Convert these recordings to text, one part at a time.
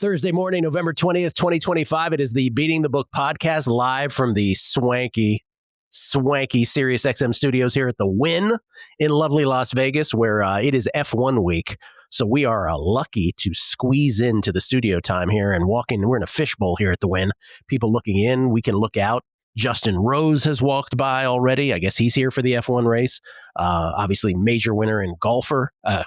Thursday morning, November 20th, 2025. It is the Beating the Book podcast live from the swanky SiriusXM studios here at the Wynn in lovely Las Vegas, where it is F1 week. So we are lucky to squeeze into the studio time here and walk in. We're in a fishbowl here at the Wynn. People looking in, we can look out. Justin Rose has walked by already. I guess he's here for the F1 race. Obviously, major winner in golf, has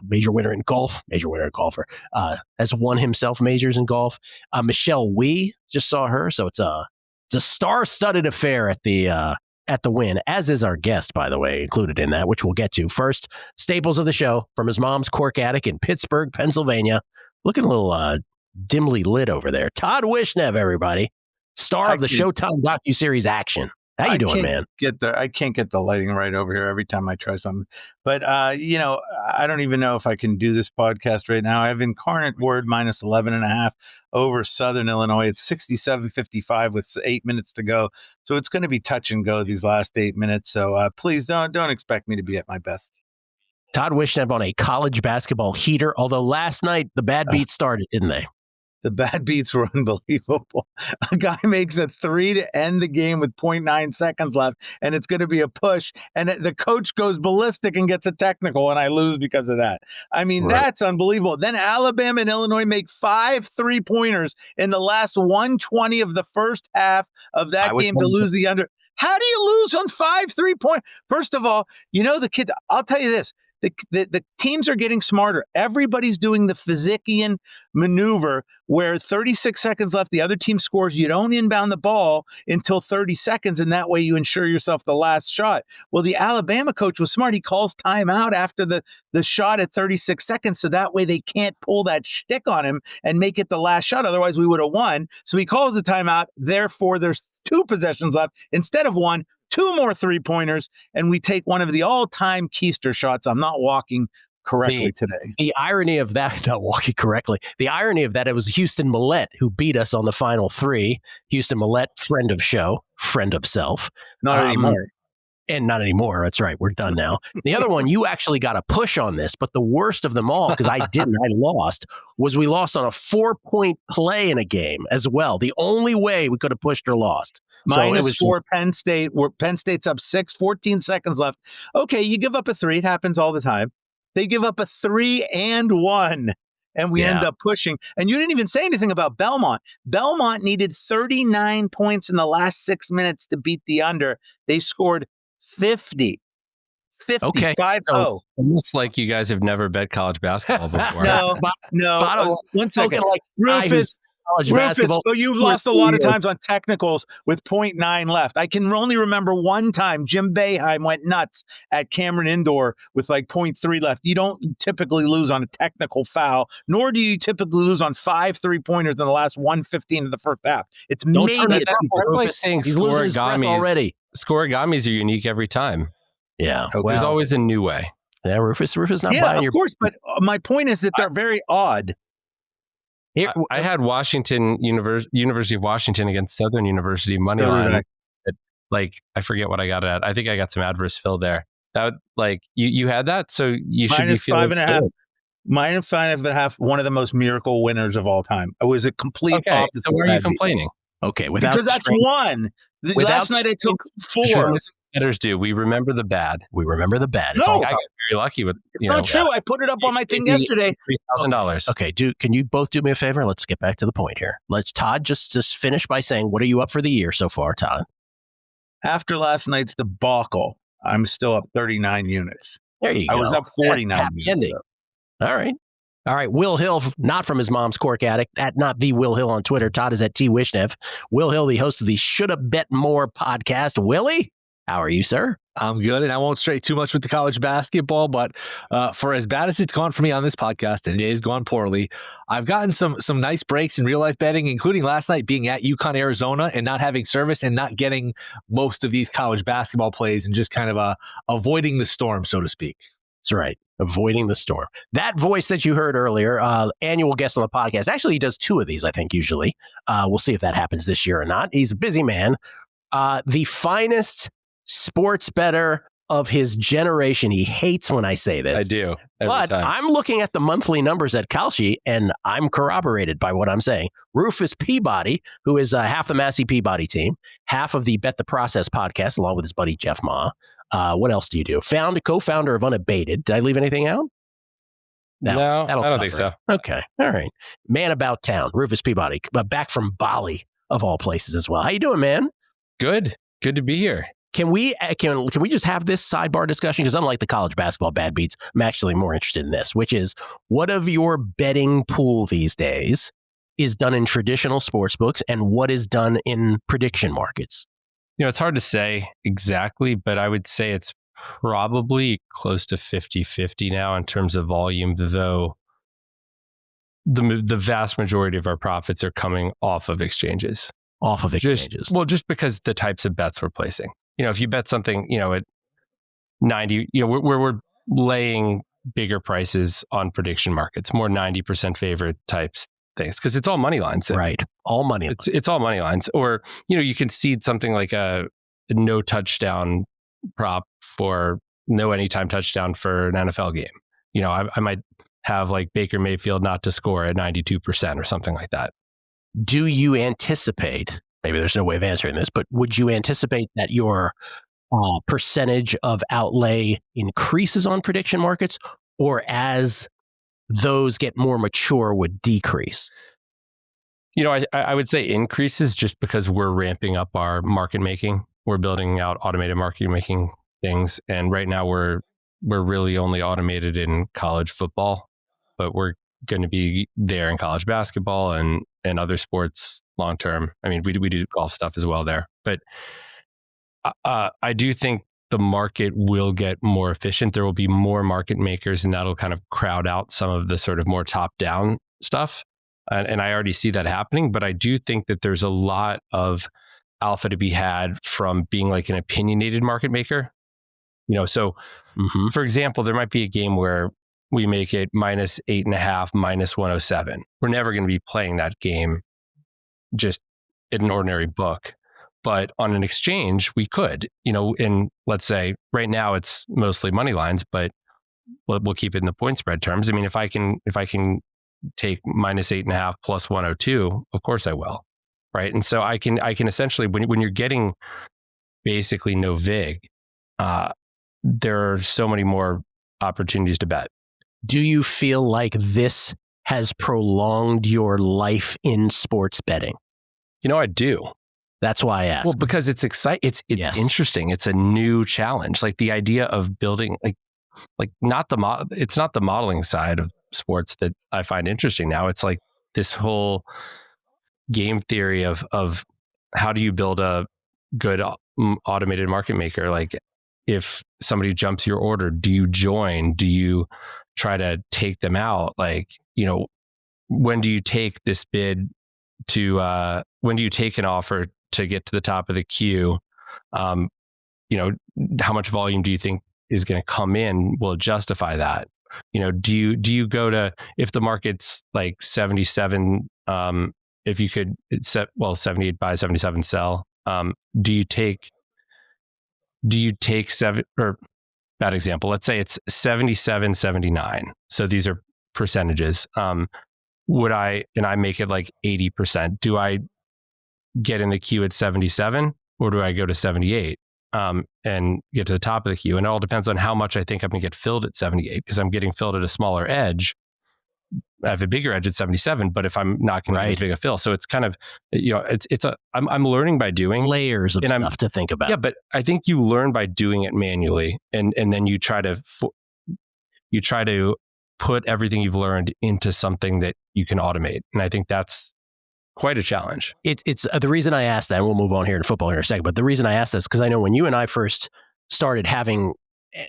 won himself majors in golf. Michelle Wee, just saw her. So it's a star-studded affair at the Wynn, as is our guest, by the way, included in that, which we'll get to. First, staples of the show from his mom's cork attic in Pittsburgh, Pennsylvania. Looking a little dimly lit over there. Todd Wishnev, everybody. Star of the Showtime docuseries Action. How you doing, man? I can't get the lighting right over here every time I try something. But, I don't even know if I can do this podcast right now. I have Incarnate Word minus 11.5 over Southern Illinois. It's 67-55 with 8 minutes to go. So it's going to be touch and go these last 8 minutes. So please don't expect me to be at my best. Todd Wishnev on a college basketball heater, although last night the bad beats started, didn't they? The bad beats were unbelievable. A guy makes a three to end the game with 0.9 seconds left, and it's going to be a push. And the coach goes ballistic and gets a technical, and I lose because of that. I mean, That's unbelievable. Then Alabama and Illinois make 5 3-pointers in the last 1:20 of the first half of that game to lose the under. How do you lose on 5 3-point? First of all, the kid, I'll tell you this. The teams are getting smarter. Everybody's doing the Fizikian maneuver where 36 seconds left, the other team scores. You don't inbound the ball until 30 seconds, and that way you ensure yourself the last shot. Well, the Alabama coach was smart. He calls timeout after the shot at 36 seconds, so that way they can't pull that shtick on him and make it the last shot. Otherwise, we would have won. So he calls the timeout. Therefore, there's 2 possessions left instead of 1. 2 more 3-pointers, and we take one of the all-time keister shots. I'm not walking correctly today. The irony of that, not walking correctly, the irony of that, it was Houston Millette who beat us on the final 3. Houston Millette, friend of show, friend of self. Not anymore. And not anymore. That's right. We're done now. The other one, you actually got a push on this, but the worst of them all, because I didn't, I lost, was we lost on a 4-point play in a game as well. The only way we could have pushed or lost. -4 Penn State, where Penn State's up 6, 14 seconds left. Okay, you give up a 3. It happens all the time. They give up a 3 and 1, and we end up pushing. And you didn't even say anything about Belmont. Belmont needed 39 points in the last 6 minutes to beat the under. They scored 50. 50, okay. 5-0. So, almost like you guys have never bet college basketball before. No. 1 second. Like Rufus, you've lost a lot of times on technicals with 0.9 left. I can only remember one time Jim Boeheim went nuts at Cameron Indoor with like 0.3 left. You don't typically lose on a technical foul, nor do you typically lose on 5 3-pointers in the last 1:15 of the first half. It's don't maybe that's like saying he's losing his breath already. Scoregamis are unique every time. Yeah. Well, there's always a new way. Yeah, Rufus not buying your... of course, but my point is that they're very odd. I had University of Washington against Southern University money line. I forget what I got it at. I think I got some adverse fill there. That you had that, so you should be feeling -5.5. -5.5. One of the most miracle winners of all time. It was a complete opposite. So why are you complaining? Okay, because that's one. Last night I took 4. Bettors do. We remember the bad. It's I got very lucky with not true. I put it up on my thing yesterday. $3,000. Okay, can you both do me a favor? Let's get back to the point here. Let's Todd just finish by saying, what are you up for the year so far, Todd? After last night's debacle, I'm still up 39 units. There you go. I was up 49 units. All right. Will Hill, not from his mom's cork attic, at not the Will Hill on Twitter. Todd is at T Wishnev. Will Hill, the host of the Shoulda Bet More podcast. Willie, how are you, sir? I'm good, and I won't stray too much with the college basketball, but for as bad as it's gone for me on this podcast, and it has gone poorly, I've gotten some nice breaks in real-life betting, including last night being at UConn, Arizona, and not having service and not getting most of these college basketball plays and just kind of avoiding the storm, so to speak. That's right. Avoiding the storm. That voice that you heard earlier, annual guest on the podcast. Actually, he does 2 of these, I think, usually. We'll see if that happens this year or not. He's a busy man. The finest Sports Bettor of his generation. He hates when I say this. I do. But Time. I'm looking at the monthly numbers at Kalshi, and I'm corroborated by what I'm saying. Rufus Peabody, who is half the Massey-Peabody team, half of the Bet the Process podcast, along with his buddy Jeff Ma. What else do you do? Co-founder of Unabated. Did I leave anything out? No, I don't think so. Okay. All right. Man about town, Rufus Peabody, back from Bali, of all places as well. How you doing, man? Good to be here. Can we just have this sidebar discussion? Because unlike the college basketball bad beats, I'm actually more interested in this, which is what of your betting pool these days is done in traditional sports books and what is done in prediction markets? It's hard to say exactly, but I would say it's probably close to 50-50 now in terms of volume, though the vast majority of our profits are coming off of exchanges. Just because the types of bets we're placing. If you bet something, at 90, we're laying bigger prices on prediction markets, more 90% favorite types things, because it's all money lines. Right. All money lines. It's all money lines. Or, you can seed something like a no touchdown prop for no anytime touchdown for an NFL game. I might have like Baker Mayfield not to score at 92% or something like that. Do you anticipate, maybe there's no way of answering this, but would you anticipate that your percentage of outlay increases on prediction markets, or as those get more mature would decrease? I would say increases just because we're ramping up our market making. We're building out automated market making things. And right now we're really only automated in college football, but we're going to be there in college basketball and other sports long term. I mean, we do golf stuff as well there, but I do think the market will get more efficient. There will be more market makers, and that'll kind of crowd out some of the sort of more top down stuff. And I already see that happening, but I do think that there's a lot of alpha to be had from being like an opinionated market maker. For example, there might be a game where we make it -8.5, -107. We're never going to be playing that game just in an ordinary book. But on an exchange, we could, in, let's say, right now it's mostly money lines, but we'll keep it in the point spread terms. I mean, if I can take -8.5 plus 102, of course I will. Right. And so I can essentially, when you're getting basically no vig, there are so many more opportunities to bet. Do you feel like this has prolonged your life in sports betting? I do. That's why I asked. Well, because it's exciting. It's Yes. interesting. It's a new challenge. Like the idea of building, it's not the modeling side of sports that I find interesting now. It's like this whole game theory of how do you build a good automated market maker? Like if somebody jumps your order, do you join? Do you try to take them out? Like, when do you take this bid to, when do you take an offer to get to the top of the queue? How much volume do you think is going to come in? Will it justify that? Do you go to, if the market's like 77, if you could set, 78 buy, 77 sell, do you take seven, or bad example, let's say it's 77, 79. So these are percentages. I make it like 80%. Do I get in the queue at 77 or do I go to 78 and get to the top of the queue? And it all depends on how much I think I'm going to get filled at 78, because I'm getting filled at a smaller edge. I have a bigger edge at 77, but if I'm not going to get as big a fill. So it's kind of, I'm learning by doing layers of stuff to think about. Yeah, but I think you learn by doing it manually, and then you try to put everything you've learned into something that you can automate. And I think that's quite a challenge. It's the reason I asked that, and we'll move on here to football here in a second, but the reason I asked this, because I know when you and I first started having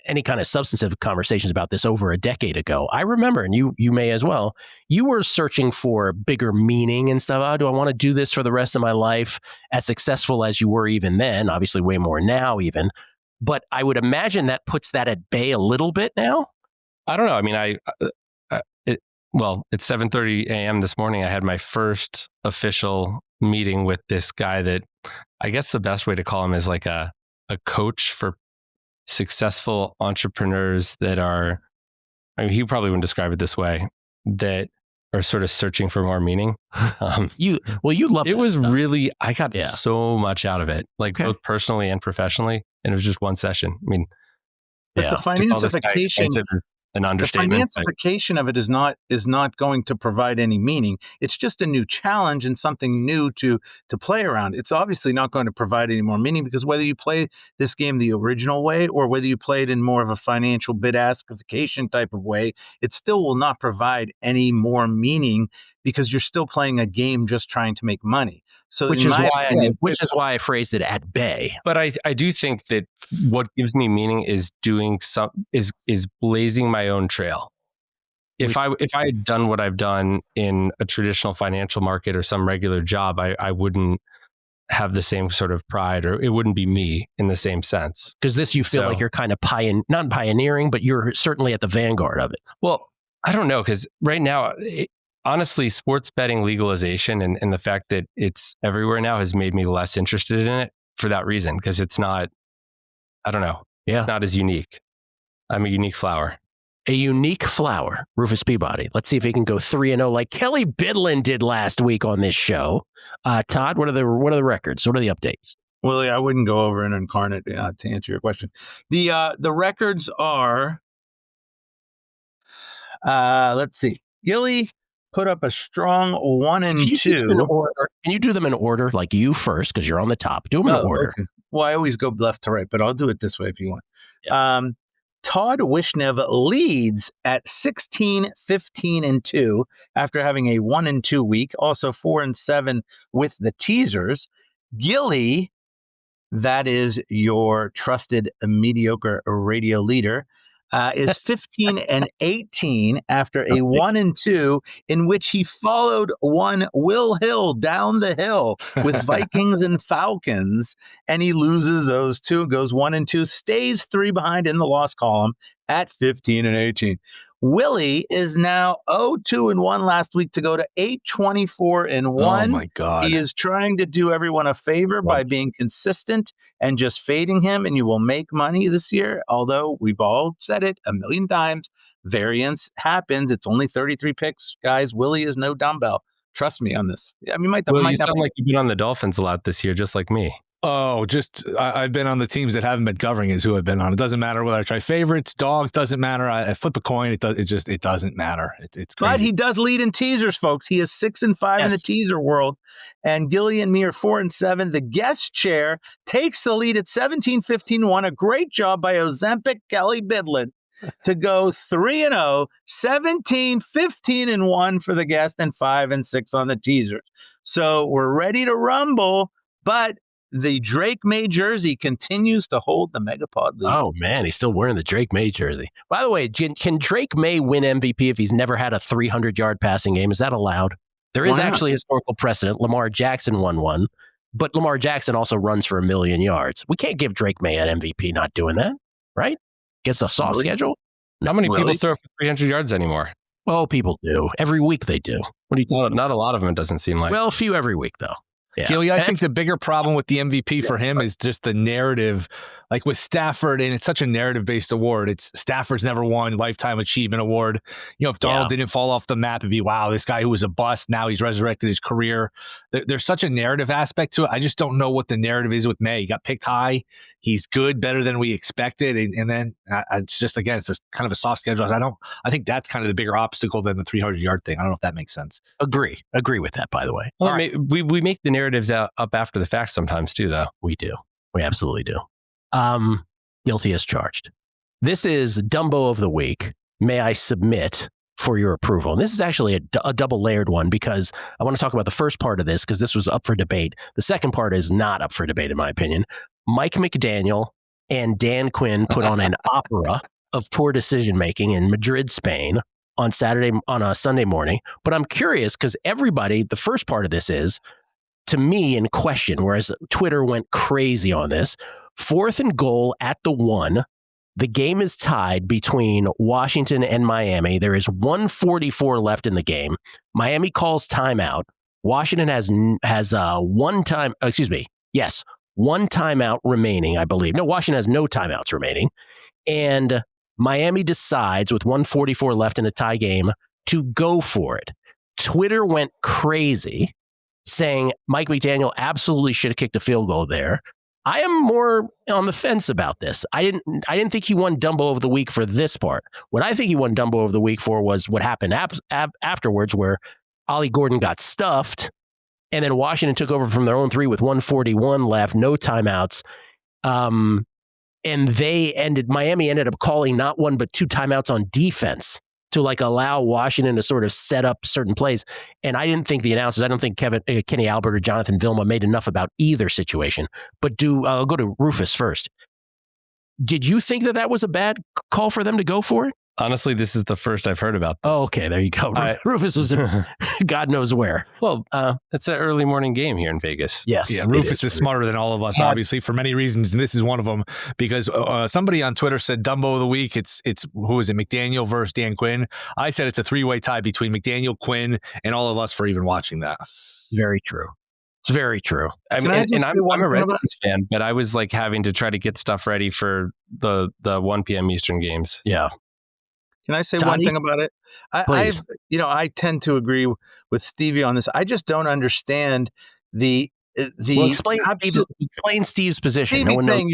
any kind of substantive conversations about this over a decade ago, I remember, and you may as well, you were searching for bigger meaning and stuff. Oh, do I want to do this for the rest of my life? As successful as you were even then, obviously way more now even, but I would imagine that puts that at bay a little bit now. I don't know. I mean, it's 7:30 a.m. this morning. I had my first official meeting with this guy that I guess the best way to call him is like a coach for successful entrepreneurs that are, I mean, he probably wouldn't describe it this way, that are sort of searching for more meaning. You love it. Was stuff. really, I got so much out of it, like both personally and professionally. And it was just one session. I mean, but the financification, an understatement. The financiification of it is not going to provide any meaning. It's just a new challenge and something new to play around. It's obviously not going to provide any more meaning, because whether you play this game the original way or whether you play it in more of a financial bid-askification type of way, it still will not provide any more meaning, because you're still playing a game just trying to make money. So which is why I phrased it at bay. But I do think that what gives me meaning is doing is blazing my own trail. If I had done what I've done in a traditional financial market or some regular job, I wouldn't have the same sort of pride, or it wouldn't be me in the same sense. Because this, you feel like you're kind of not pioneering, but you're certainly at the vanguard of it. Well, I don't know, because right now, honestly, sports betting legalization and the fact that it's everywhere now has made me less interested in it for that reason, because it's not, I don't know. Yeah. It's not as unique. I'm a unique flower. A unique flower, Rufus Peabody. Let's see if he can go 3-0 like Kelly Bidlin did last week on this show. Todd, what are the records? What are the updates? Willie, I wouldn't go over an incarnate to answer your question. The records are, let's see. Gilly put up a strong 1 and 2. Can you do them in order, like you first, because you're on the top? Do them in order. Okay. Well, I always go left to right, but I'll do it this way if you want. Yeah. Todd Wishnev leads at 16, 15, and 2 after having a 1 and 2 week. Also 4 and 7 with the teasers. Gilly, that is your trusted mediocre radio leader, is 15 and 18 after a 1 and 2 in which he followed one Will Hill down the hill with Vikings and Falcons, and he loses those two, goes 1 and 2, stays 3 behind in the loss column at 15 and 18. Willie is now 0-2 and 1 last week to go to 8-24 and 1. Oh my God. He is trying to do everyone a favor by being consistent and just fading him, and you will make money this year. Although we've all said it a million times, variance happens. It's only 33 picks, guys. Willie is no dumbbell. Trust me on this. I mean, you sound like you've been on the Dolphins a lot this year, just like me. Oh, I've been on the teams that haven't been covering is who I've been on. It doesn't matter whether I try favorites, dogs, doesn't matter. I flip a coin. It doesn't matter. It's crazy. But he does lead in teasers, folks. He is 6 and 5 in the teaser world. And Gilly and me are 4 and 7. The guest chair takes the lead at 17, 15, 1. A great job by Ozempic Kelly Bidlin to go 3-0, 17, 15, and 1 for the guest, and 5 and 6 on the teasers. So we're ready to rumble, but the Drake Maye jersey continues to hold the MegaPod lead. Oh, man, he's still wearing the Drake Maye jersey. By the way, can Drake Maye win MVP if he's never had a 300-yard passing game? Is that allowed? There is actually historical precedent. Lamar Jackson won one, but Lamar Jackson also runs for 1 million yards. We can't give Drake Maye an MVP not doing that, right? Gets a soft schedule. How many people throw for 300 yards anymore? Well, people do. Every week they do. What are you talking about? Not a lot of them, it doesn't seem like. Well, a few every week, though. Yeah. Gilly, I think the bigger problem with the MVP for him is just the narrative. Like with Stafford, and it's such a narrative-based award. It's Stafford's never won Lifetime Achievement Award. You know, if Darnold didn't fall off the map, it'd be, wow, this guy who was a bust, now he's resurrected his career. There's such a narrative aspect to it. I just don't know what the narrative is with Maye. He got picked high. He's good, better than we expected. And then it's just, again, it's just kind of a soft schedule. I think that's kind of the bigger obstacle than the 300-yard thing. I don't know if that makes sense. Agree with that, by the way. Well, we make the narratives up after the fact sometimes too, though. We do. We absolutely do. Guilty as charged. This is Dumbo of the week. May I submit for your approval? And this is actually a double layered one, because I want to talk about the first part of this because this was up for debate. The second part is not up for debate, in my opinion. Mike McDaniel and Dan Quinn put on an opera of poor decision making in Madrid, Spain on a Sunday morning. But I'm curious because the first part of this is, to me, in question, whereas Twitter went crazy on this. 4th and goal at the 1. The game is tied between Washington and Miami. There is 1:44 left in the game. Miami calls timeout. Washington has one one timeout remaining, I believe. No, Washington has no timeouts remaining. And Miami decides with 1:44 left in a tie game to go for it. Twitter went crazy saying Mike McDaniel absolutely should have kicked a field goal there. I am more on the fence about this. I didn't think he won Dumbo over the week for this part. What I think he won Dumbo over the week for was what happened afterwards, where Ollie Gordon got stuffed, and then Washington took over from their own 3 with 1:41 left, no timeouts. And Miami ended up calling not 1 but 2 timeouts on defense to like allow Washington to sort of set up certain plays. And I didn't think the announcers, I don't think Kenny Albert or Jonathan Vilma made enough about either situation. But I'll go to Rufus first. Did you think that was a bad call for them to go for it? Honestly, this is the first I've heard about this. Oh, okay. There you go. Rufus was in God knows where. Well, it's an early morning game here in Vegas. Yes. Yeah, Rufus is smarter than all of us, obviously, for many reasons. And this is one of them, because somebody on Twitter said Dumbo of the week. It's who is it? McDaniel versus Dan Quinn. I said it's a 3-way tie between McDaniel, Quinn, and all of us for even watching that. Very true. It's very true. I'm a Redskins fan, but I was like having to try to get stuff ready for the 1 p.m. Eastern games. Yeah. Can I say Donnie? one thing about it? Please. I tend to agree with Stevie on this. I just don't understand the explain Steve's position. Stevie's saying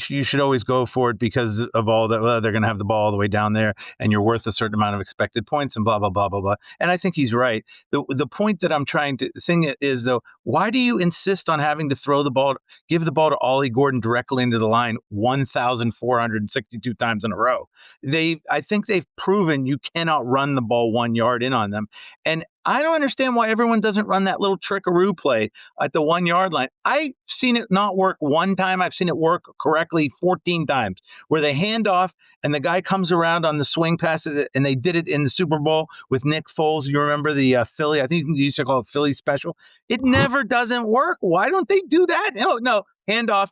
you should always go for it because of all that. Well, they're going to have the ball all the way down there, and you're worth a certain amount of expected points, and blah blah blah blah blah. And I think he's right. The point that I'm trying to think is though, why do you insist on having to give the ball to Ollie Gordon directly into the line 1,462 times in a row? I think they've proven you cannot run the ball 1 yard in on them, and I don't understand why everyone doesn't run that little trickaroo play at the 1 yard line. I've seen it not work one time. I've seen it work correctly 14 times, where they hand off and the guy comes around on the swing pass, and they did it in the Super Bowl with Nick Foles. You remember the Philly? I think you used to call it Philly special. It never doesn't work. Why don't they do that? No. Hand off,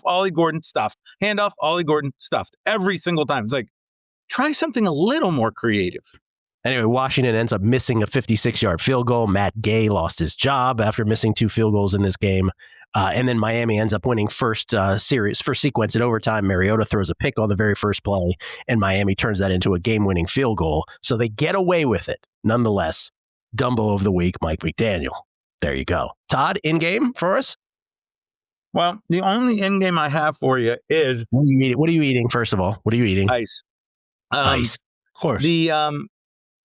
Ollie Gordon, stuffed. Hand off, Ollie Gordon, stuffed. Every single time. It's like, try something a little more creative. Anyway, Washington ends up missing a 56-yard field goal. Matt Gay lost his job after missing 2 field goals in this game. And then Miami ends up winning first sequence in overtime. Mariota throws a pick on the very first play, and Miami turns that into a game-winning field goal. So they get away with it. Nonetheless, Dumbo of the week, Mike McDaniel. There you go. Todd, in-game for us? Well, the only in-game I have for you is... What are you eating, first of all? What are you eating? Ice. Ice. Of course.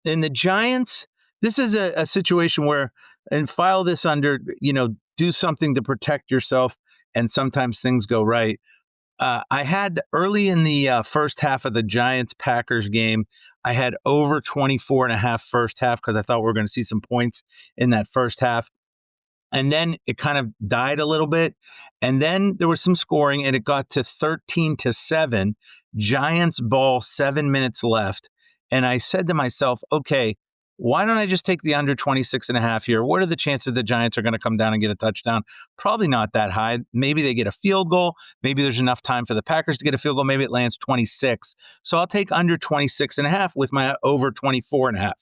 In the Giants, this is a situation where, and file this under, do something to protect yourself, and sometimes things go right. I had early in the first half of the Giants-Packers game, I had over 24.5 first half because I thought we were going to see some points in that first half. And then it kind of died a little bit. And then there was some scoring, and it got to 13-7. Giants ball, 7 minutes left. And I said to myself, okay, why don't I just take the under 26.5 here? What are the chances the Giants are going to come down and get a touchdown? Probably not that high. Maybe they get a field goal. Maybe there's enough time for the Packers to get a field goal. Maybe it lands 26. So I'll take under 26.5 with my over 24.5.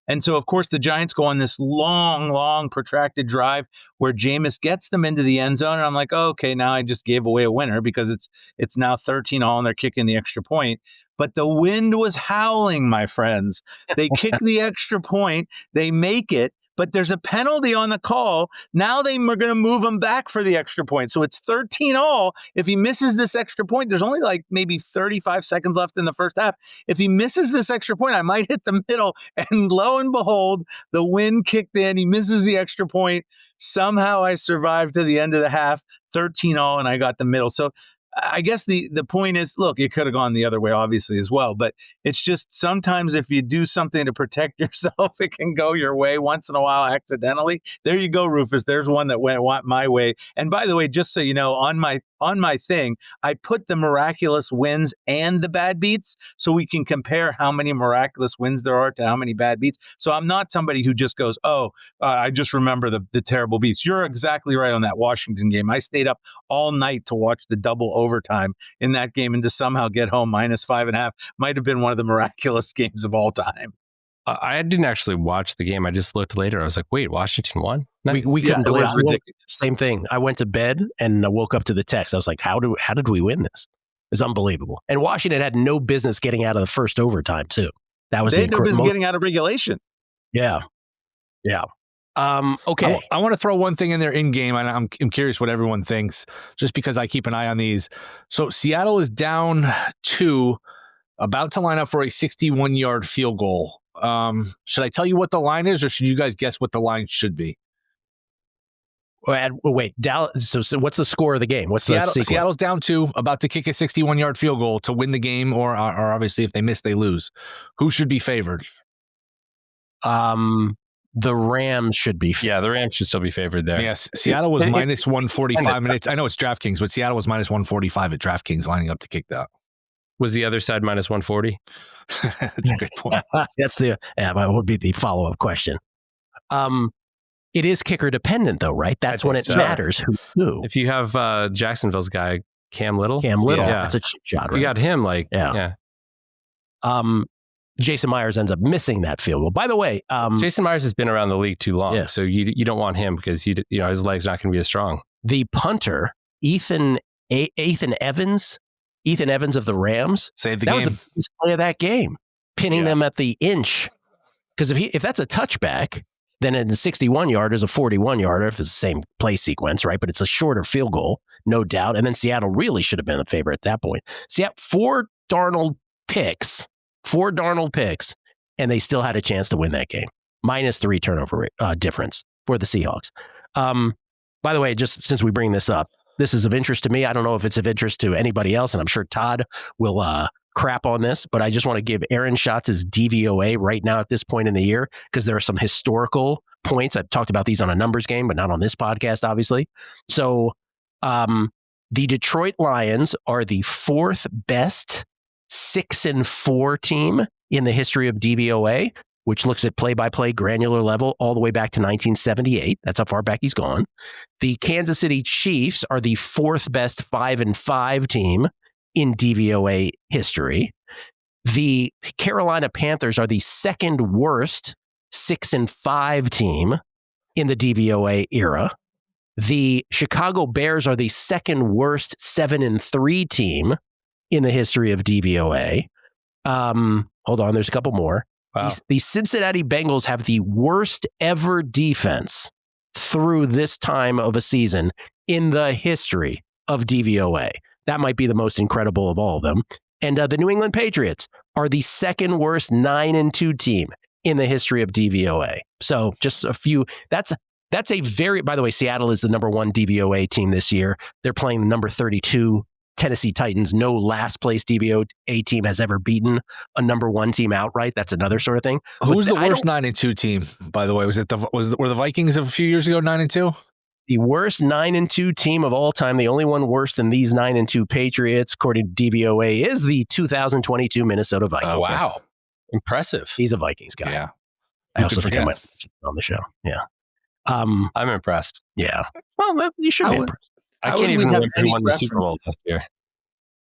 And so, of course, the Giants go on this long, protracted drive where Jameis gets them into the end zone. And I'm like, oh, okay, now I just gave away a winner because it's now 13-all and they're kicking the extra point. But the wind was howling, my friends. They kick the extra point. They make it. But there's a penalty on the call. Now they are going to move him back for the extra point. So it's 13-all. If he misses this extra point, there's only like maybe 35 seconds left in the first half. If he misses this extra point, I might hit the middle. And lo and behold, the wind kicked in. He misses the extra point. Somehow I survived to the end of the half, 13-all, and I got the middle. So I guess the point is, look, it could have gone the other way, obviously, as well. But it's just sometimes if you do something to protect yourself, it can go your way once in a while accidentally. There you go, Rufus. There's one that went my way. And by the way, just so you know, on my thing, I put the miraculous wins and the bad beats so we can compare how many miraculous wins there are to how many bad beats. So I'm not somebody who just goes, I just remember the terrible beats. You're exactly right on that Washington game. I stayed up all night to watch the double overtime in that game and to somehow get home -5.5 might have been one of the miraculous games of all time. I didn't actually watch the game. I just looked later. I was like, wait, Washington won? We couldn't believe it. Same thing. I went to bed and I woke up to the text. I was like, how did we win this? It's unbelievable. And Washington had no business getting out of the first overtime, too. That was they had no business getting out of regulation. Yeah. Okay. I want to throw one thing in there in game, and I'm curious what everyone thinks, just because I keep an eye on these. So Seattle is down 2, about to line up for a 61-yard field goal. Should I tell you what the line is, or should you guys guess what the line should be? Wait, Dallas. So what's the score of the game? What's the sequence? Seattle's down 2, about to kick a 61-yard field goal to win the game, or obviously if they miss, they lose. Who should be favored? The Rams should be. Yeah, the Rams should still be favored there. Yes, Seattle was minus 145 minutes. I know it's DraftKings, but Seattle was minus 145 at DraftKings lining up to kick that. Was the other side minus 140? That's a good point. That's that would be the follow-up question. It is kicker dependent, though, right? That's when it matters who. If you have Jacksonville's guy, Cam Little, that's a cheap shot. Right? You got him, yeah. Jason Myers ends up missing that field goal. By the way, Jason Myers has been around the league too long, so you don't want him because his leg's not going to be as strong. The punter, Ethan Evans of the Rams, saved the game. That was the best play of that game, pinning them at the inch. Because if that's a touchback, then in the 61-yard is a 41-yarder if it's the same play sequence, right? But it's a shorter field goal, no doubt. And then Seattle really should have been the favorite at that point. Seattle, 4 Darnold picks, and they still had a chance to win that game. Minus 3 turnover difference for the Seahawks. By the way, just since we bring this up, this is of interest to me. I don't know if it's of interest to anybody else, and I'm sure Todd will crap on this, but I just want to give Aaron Schatz' DVOA right now at this point in the year, because there are some historical points. I've talked about these on a numbers game, but not on this podcast, obviously. So the Detroit Lions are the 4th best 6-4 team in the history of DVOA, which looks at play-by-play granular level all the way back to 1978. That's how far back he's gone. The Kansas City Chiefs are the 4th best 5-5 team in DVOA history. The Carolina Panthers are the 2nd worst 6-5 team in the DVOA era. The Chicago Bears are the 2nd worst 7-3 team in the history of DVOA. Hold on, there's a couple more. Wow. The Cincinnati Bengals have the worst ever defense through this time of a season in the history of DVOA. That might be the most incredible of all of them. And the New England Patriots are the 2nd worst 9-2 team in the history of DVOA. So just a few. That's a very, by the way, Seattle is the number 1 DVOA team this year. They're playing the number 32 Tennessee Titans. No last place DVOA team has ever beaten a number 1 team outright. That's another sort of thing. Who's the worst 9-2 team, by the way? Were the Vikings of a few years ago 9-2? The worst 9-2 team of all time, the only one worse than these 9-2 Patriots, according to DVOA, is the 2022 Minnesota Vikings. Oh, wow. Impressive. He's a Vikings guy. Yeah. I also think I might on the show. Yeah. I'm impressed. Yeah. Well, you should be impressed. I can't even remember who won the Super Bowl last year.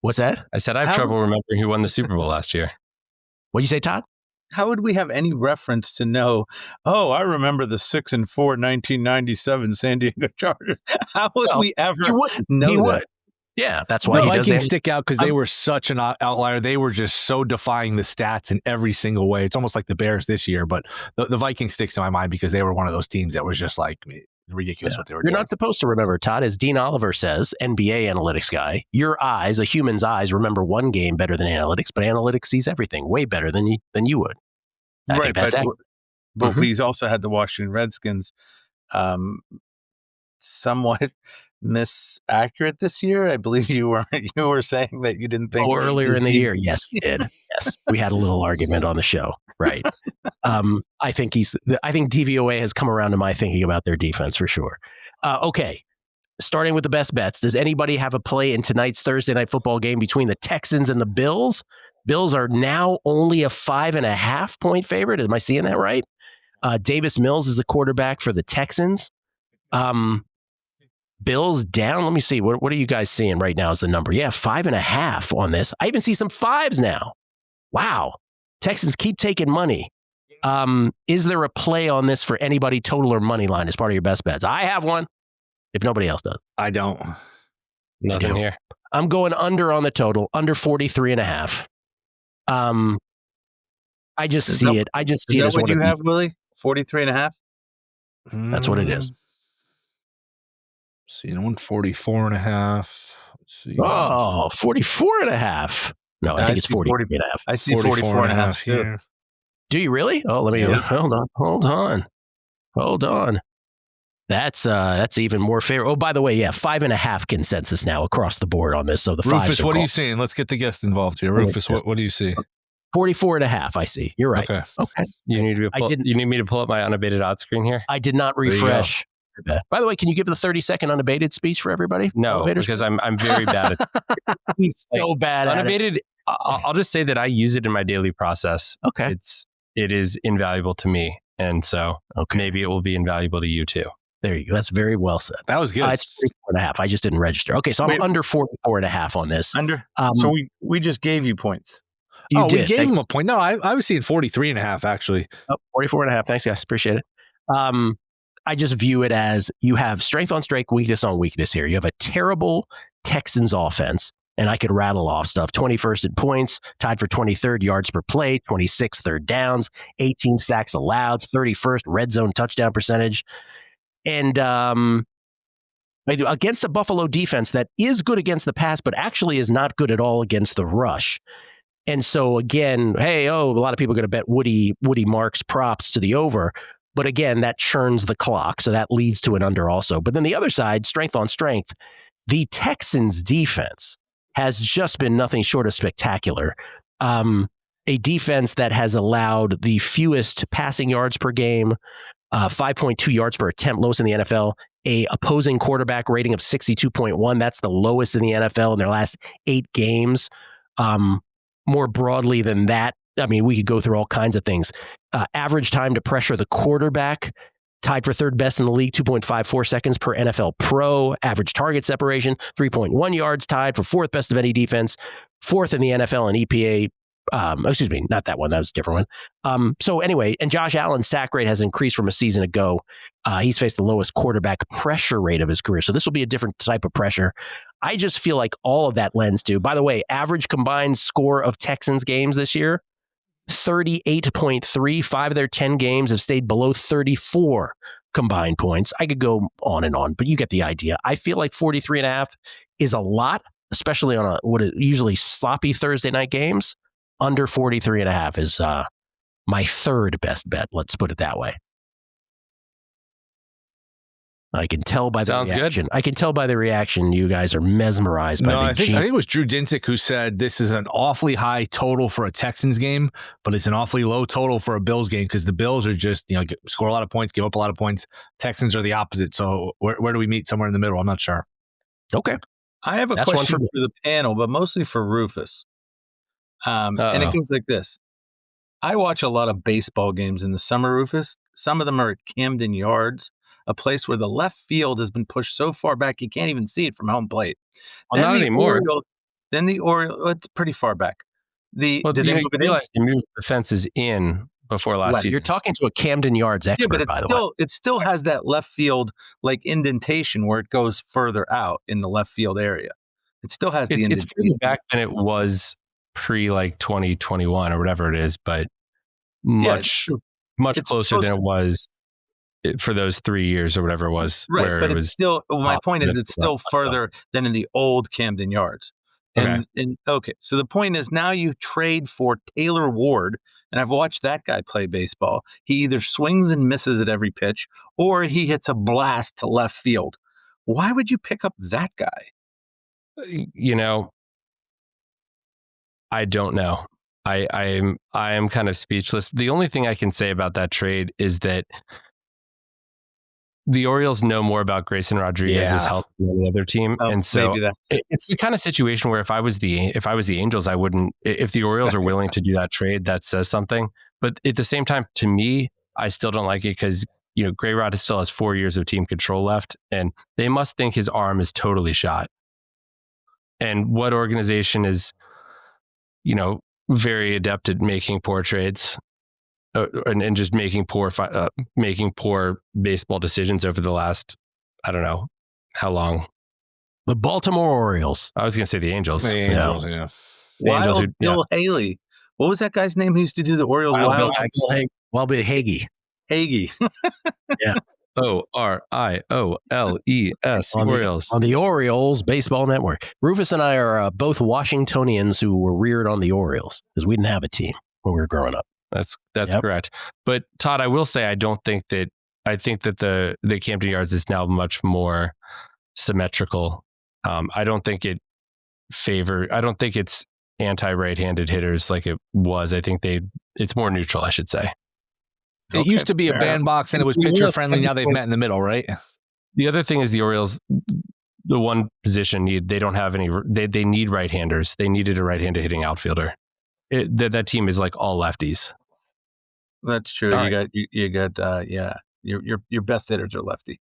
What's that? I said I have trouble remembering who won the Super Bowl last year. What'd you say, Todd? How would we have any reference to know, I remember the 6-4 1997 San Diego Chargers? How would we ever know that? Yeah, that's why the Vikings stick out because they were such an outlier. They were just so defying the stats in every single way. It's almost like the Bears this year, but the Vikings sticks in my mind because they were one of those teams that was just like ridiculous what they were doing. You're not supposed to remember, Todd. As Dean Oliver says, NBA analytics guy, your eyes, a human's eyes, remember one game better than analytics, but analytics sees everything way better than you would. Right, but he's also had the Washington Redskins somewhat misaccurate this year. I believe you were saying that you didn't think earlier in the year. Yes, you did. Yes, we had a little argument on the show. Right. I think DVOA has come around to my thinking about their defense for sure. Okay. Starting with the best bets. Does anybody have a play in tonight's Thursday night football game between the Texans and the Bills? Bills are now only a 5.5 point favorite. Am I seeing that right? Davis Mills is the quarterback for the Texans. Bills down. Let me see. What are you guys seeing right now as the number? Yeah, 5.5 on this. I even see some 5s now. Wow. Texans keep taking money. Is there a play on this for anybody, total or money line, as part of your best bets? I have one. If nobody else does, I don't. Nothing here. I'm going under on the total, under 43.5. I just see it. I just see it as what one you of have, these. Willie? 43.5? That's what it is. See, 144.5. Let's see. Oh, 44.5. No, I think it's 40.5. I see 44.5 too. here. Do you really? Oh, let me hold on. That's even more fair. Oh, by the way, 5.5 consensus now across the board on this. So the Rufus, what are you called. seeing? Let's get the guest involved here. Rufus, what do you see? 44.5. I see. You're right. Okay. You need me to pull up my unabated odds screen here? I did not refresh. By the way, can you give the 30-second unabated speech for everybody? No, because I'm very bad at He's so bad at unabated. I'll just say that I use it in my daily process. Okay. It is invaluable to me. And so maybe it will be invaluable to you too. There you go. That's very well said. That was good. It's 44.5. I just didn't register. Okay, so I'm under 44.5 on this. Under. So we just gave you points. You did. We gave him a point. No, I was seeing 43.5 actually. 44.5. Thanks, guys. Appreciate it. I just view it as you have strength on strength, weakness on weakness here. You have a terrible Texans offense, and I could rattle off stuff. 21st in points, tied for 23rd yards per play, 26th third downs, 18 sacks allowed, 31st red zone touchdown percentage. And against a Buffalo defense that is good against the pass, but actually is not good at all against the rush. And so again, a lot of people are going to bet Woody Marks props to the over. But again, that churns the clock. So that leads to an under also. But then the other side, strength on strength, the Texans defense has just been nothing short of spectacular. A defense that has allowed the fewest passing yards per game, 5.2 yards per attempt, lowest in the NFL, a opposing quarterback rating of 62.1. That's the lowest in the NFL in their last 8 games. More broadly than that, I mean, we could go through all kinds of things. Average time to pressure the quarterback, tied for third best in the league, 2.54 seconds per NFL pro. Average target separation, 3.1 yards, tied for fourth best of any defense. Fourth in the NFL in EPA. Excuse me, not that one. That was a different one. So anyway, and Josh Allen's sack rate has increased from a season ago. He's faced the lowest quarterback pressure rate of his career. So this will be a different type of pressure. I just feel like all of that lends to, by the way, average combined score of Texans games this year, 38.3. 5 of their 10 games have stayed below 34 combined points. I could go on and on, but you get the idea. I feel like 43.5 is a lot, especially on what is usually sloppy Thursday night games. Under 43.5 is my third best bet. Let's put it that way. I can tell by the reaction. I can tell by the reaction you guys are mesmerized by I think it was Drew Dinsick who said this is an awfully high total for a Texans game, but it's an awfully low total for a Bills game because the Bills are just, score a lot of points, give up a lot of points. Texans are the opposite. So where do we meet? Somewhere in the middle? I'm not sure. Okay. I have a question for the panel, but mostly for Rufus. And it goes like this. I watch a lot of baseball games in the summer, Rufus. Some of them are at Camden Yards, a place where the left field has been pushed so far back you can't even see it from home plate. Well, not anymore. Then the Orioles, it's pretty far back. Did they realize they moved the fences in before last season? You're talking to a Camden Yards expert, by the way. It still has that left field indentation where it goes further out in the left field area. It still has the indentation. It's further back than it was pre 2021 or whatever it is, but much closer than it was for those 3 years or whatever it was. Right, but it's still, my point is it's still further than in the old Camden Yards. And so the point is now you trade for Taylor Ward, and I've watched that guy play baseball. He either swings and misses at every pitch, or he hits a blast to left field. Why would you pick up that guy? I don't know. I am kind of speechless. The only thing I can say about that trade is that the Orioles know more about Grayson Rodriguez's health than the other team, and so it's the kind of situation where if I was the Angels, I wouldn't. If the Orioles are willing to do that trade, that says something. But at the same time, to me, I still don't like it because Gray Rod still has 4 years of team control left, and they must think his arm is totally shot. And what organization is, very adept at making poor trades? and just making poor baseball decisions over the last, I don't know how long. The Baltimore Orioles. I was going to say the Angels. The Angels, yeah. Wild Bill Haley. What was that guy's name who used to do the Orioles? Wild Bill Hagee. Hagee. Yeah. Orioles. Orioles. On the Orioles Baseball Network. Rufus and I are both Washingtonians who were reared on the Orioles because we didn't have a team when we were growing up. That's correct. But Todd, I will say I think that the Camden Yards is now much more symmetrical. I don't think it's anti-right-handed hitters like it was. I think it's more neutral, I should say. It used to be a bandbox and it was pitcher friendly. Now they've met in the middle, right? The other thing is the Orioles, the one position they don't have any. They need right-handers. They needed a right-handed hitting outfielder. That team is like all lefties. That's true. You got your best hitters are lefty.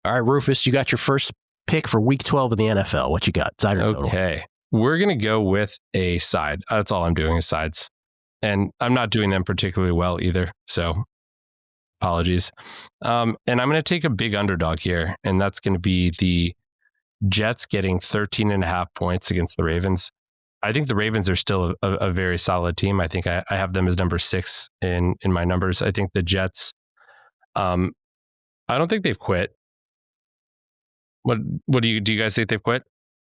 All right, Rufus, you got your first pick for Week 12 in the NFL. What you got? Side or total? Okay, we're gonna go with a side. That's all I'm doing is sides, and I'm not doing them particularly well either. So, apologies. And I'm gonna take a big underdog here, and that's gonna be the Jets getting 13.5 points against the Ravens. I think the Ravens are still a very solid team. I think I have them as number 6 in my numbers. I think the Jets. I don't think they've quit. What do you guys think they've quit?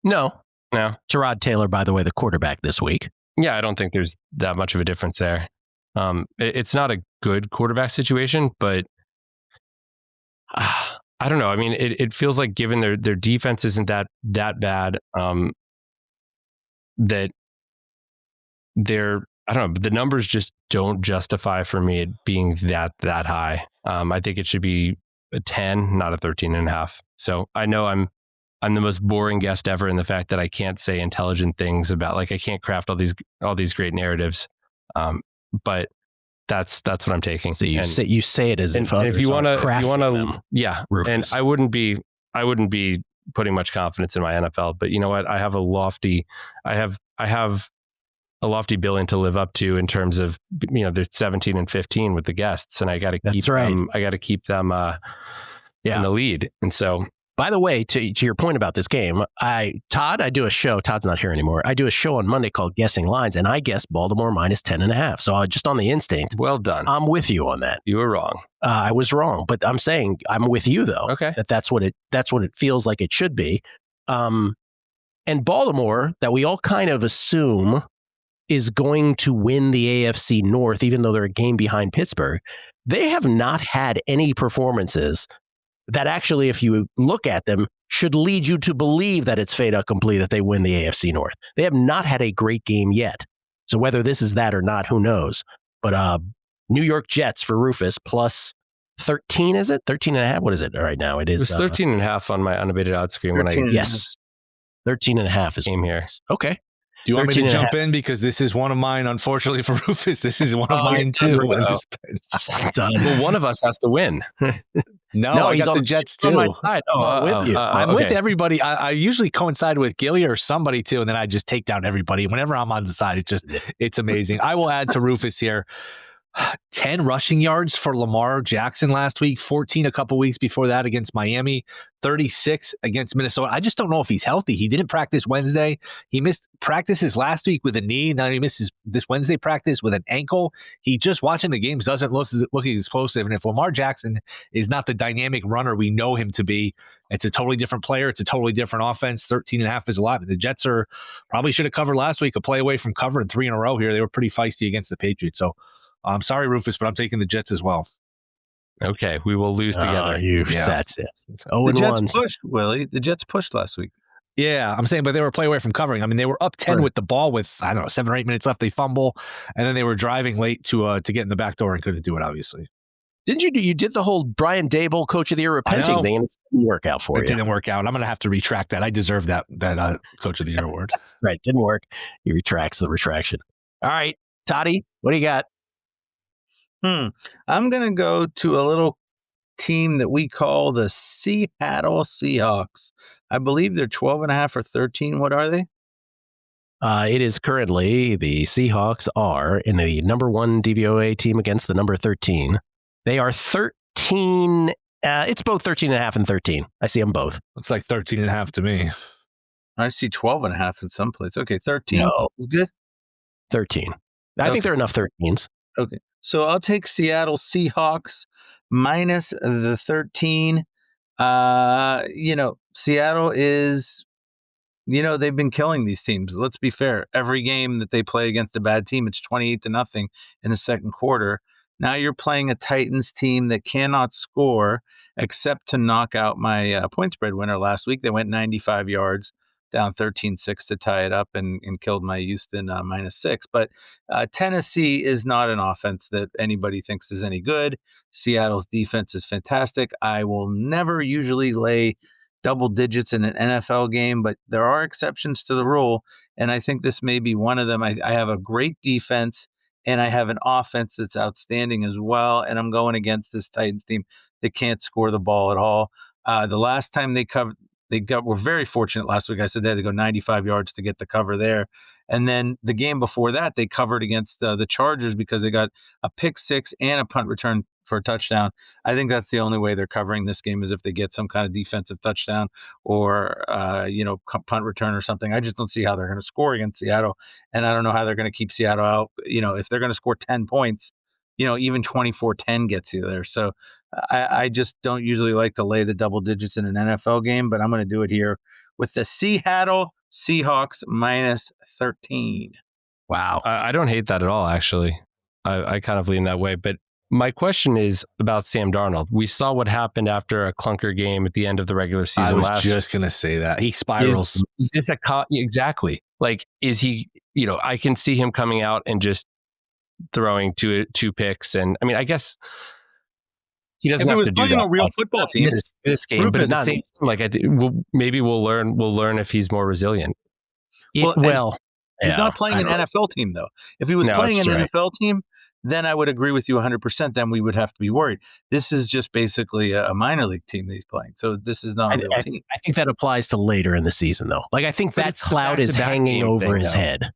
No. Tyrod Taylor, by the way, the quarterback this week. Yeah, I don't think there's that much of a difference there. It's not a good quarterback situation, but I don't know. I mean, it feels like given their defense isn't that bad, that I don't know, the numbers just don't justify for me it being that high. I think it should be a 10, not a 13.5. So I know I'm the most boring guest ever in the fact that I can't say intelligent things about, like, I can't craft all these great narratives. But that's what I'm taking. So you say it as if if you want to, yeah, Rufus. And I wouldn't be putting much confidence in my NFL, but you know what? I have a lofty billing to live up to in terms of, there's 17 and 15 with the guests, and I got to keep them in the lead. And so, by the way, to your point about this game, I do a show. Todd's not here anymore. I do a show on Monday called Guessing Lines, and I guessed Baltimore minus 10.5. So just on the instinct. Well done. I'm with you on that. You were wrong. I was wrong, but I'm saying I'm with you though. Okay. That's what it feels like it should be. And Baltimore, that we all kind of assume is going to win the AFC North, even though they're a game behind Pittsburgh. They have not had any performances that actually, if you look at them, should lead you to believe that it's fait accompli that they win the AFC North. They have not had a great game yet. So whether this is that or not, who knows? But New York Jets for Rufus plus 13, is it? 13.5? What is it right now? It is 13.5 on my unabated odds screen. Yes. 13.5 is game here. Okay. Do you want me to jump in? Because this is one of mine, unfortunately, for Rufus. This is one of mine, too. Well, one of us has to win. No, I got the Jets, too. On my side. With you. I'm with everybody. I usually coincide with Gilly or somebody, too, and then I just take down everybody. Whenever I'm on the side, it's amazing. I will add to Rufus here. 10 rushing yards for Lamar Jackson last week, 14 a couple weeks before that against Miami, 36 against Minnesota. I just don't know if he's healthy. He didn't practice Wednesday. He missed practices last week with a knee. Now he misses this Wednesday practice with an ankle. He just watching the games doesn't look explosive. And if Lamar Jackson is not the dynamic runner we know him to be, it's a totally different player. It's a totally different offense. 13.5 is a lot. The Jets probably should have covered last week, a play away from covering 3 in a row here. They were pretty feisty against the Patriots. So I'm sorry, Rufus, but I'm taking the Jets as well. Okay, we will lose together. That's it. The Jets pushed, Willie. The Jets pushed last week. Yeah, I'm saying, but they were a play away from covering. I mean, they were up 10 with the ball with, 7 or 8 minutes left. They fumble, and then they were driving late to get in the back door and couldn't do it, obviously. Didn't you? You did the whole Brian Dable Coach of the Year repenting thing, and it didn't work out for you. It didn't work out. I'm going to have to retract that. I deserve that Coach of the Year award. Right, didn't work. He retracts the retraction. All right, Toddy, what do you got? I'm going to go to a little team that we call the Seattle Seahawks. I believe they're 12.5 or 13. What are they? It is currently the Seahawks are in the number 1 DVOA team against the number 13. They are 13. It's both 13.5 and 13. I see them both. Looks like 13.5 to me. I see 12.5 in some place. Okay, 13 No. is good. 13. I think there are enough 13s. Okay, so I'll take Seattle Seahawks minus the 13. Seattle is, they've been killing these teams. Let's be fair. Every game that they play against a bad team, it's 28-0 in the second quarter. Now you're playing a Titans team that cannot score except to knock out my point spread winner last week. They went 95 yards, down 13-6 to tie it up and killed my Houston -6. But Tennessee is not an offense that anybody thinks is any good. Seattle's defense is fantastic. I will never usually lay double digits in an NFL game, but there are exceptions to the rule, and I think this may be one of them. I have a great defense, and I have an offense that's outstanding as well, and I'm going against this Titans team that can't score the ball at all. The last time were very fortunate last week. I said they had to go 95 yards to get the cover there. And then the game before that, they covered against the Chargers because they got a pick six and a punt return for a touchdown. I think that's the only way they're covering this game is if they get some kind of defensive touchdown or, punt return or something. I just don't see how they're going to score against Seattle. And I don't know how they're going to keep Seattle out. If they're going to score 10 points, even 24-10 gets you there. So I just don't usually like to lay the double digits in an NFL game, but I'm going to do it here with the Seattle Seahawks -13. Wow. I don't hate that at all, actually. I kind of lean that way. But my question is about Sam Darnold. We saw what happened after a clunker game at the end of the regular season. I was just going to say that. He spirals. Is this exactly. Like, is he, I can see him coming out and just throwing two picks. And I mean, I guess he doesn't have to do that. If he was playing a real football team this game, but at the same time, like, I think maybe we'll learn if he's more resilient. He's not playing an NFL team, though. If he was playing an NFL team, then I would agree with you 100%. Then we would have to be worried. This is just basically a minor league team that he's playing. So this is not a real team. I think that applies to later in the season, though. Like, I think that cloud is hanging over his head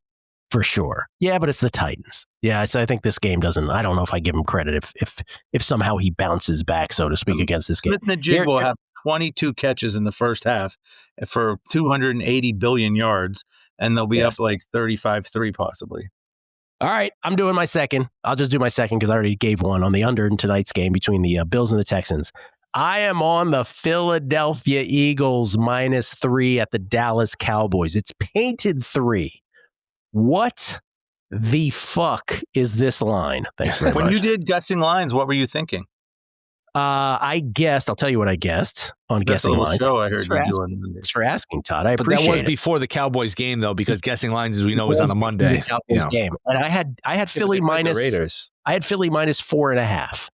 for sure. Yeah, but it's the Titans. Yeah, so I think this game doesn't. I don't know if I give him credit if somehow he bounces back, so to speak, against this game. Smith-Njigba will have 22 catches in the first half for 280 billion yards, and they'll be up like 35-3 possibly. All right, I'm doing my second. I'll just do my second because I already gave one on the under in tonight's game between the Bills and the Texans. I am on the Philadelphia Eagles -3 at the Dallas Cowboys. It's painted 3. What the fuck is this line? Thanks very much. When you did guessing lines, what were you thinking? I guessed. I'll tell you what I guessed on guessing lines. Thanks for asking, Todd. I appreciate it. But that was before the Cowboys game, though, because guessing lines, as we know, is on a Monday. The Cowboys game, and I had Philly minus Raiders. I had Philly minus 4.5.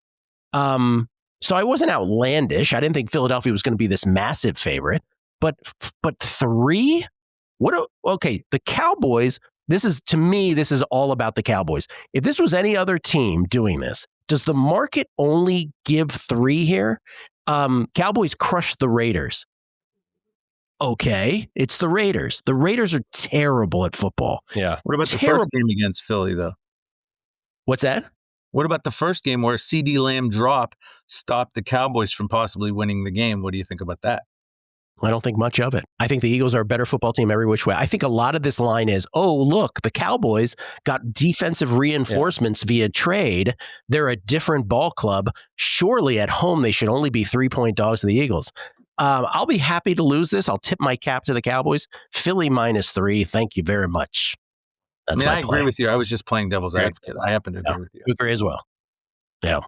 So I wasn't outlandish. I didn't think Philadelphia was going to be this massive favorite, but 3. Okay, the Cowboys. This is all about the Cowboys. If this was any other team doing this, does the market only give 3 here? Cowboys crushed the Raiders. Okay, it's the Raiders. The Raiders are terrible at football. Yeah. What about the first game against Philly, though? What's that? What about the first game where CeeDee Lamb drop stopped the Cowboys from possibly winning the game? What do you think about that? I don't think much of it. I think the Eagles are a better football team every which way. I think a lot of this line is, oh, look, the Cowboys got defensive reinforcements via trade. They're a different ball club. Surely at home, they should only be 3-point dogs to the Eagles. I'll be happy to lose this. I'll tip my cap to the Cowboys. Philly -3. Thank you very much. That's I agree with you. I was just playing devil's advocate. I happen to agree with you. You agree as well. Yeah.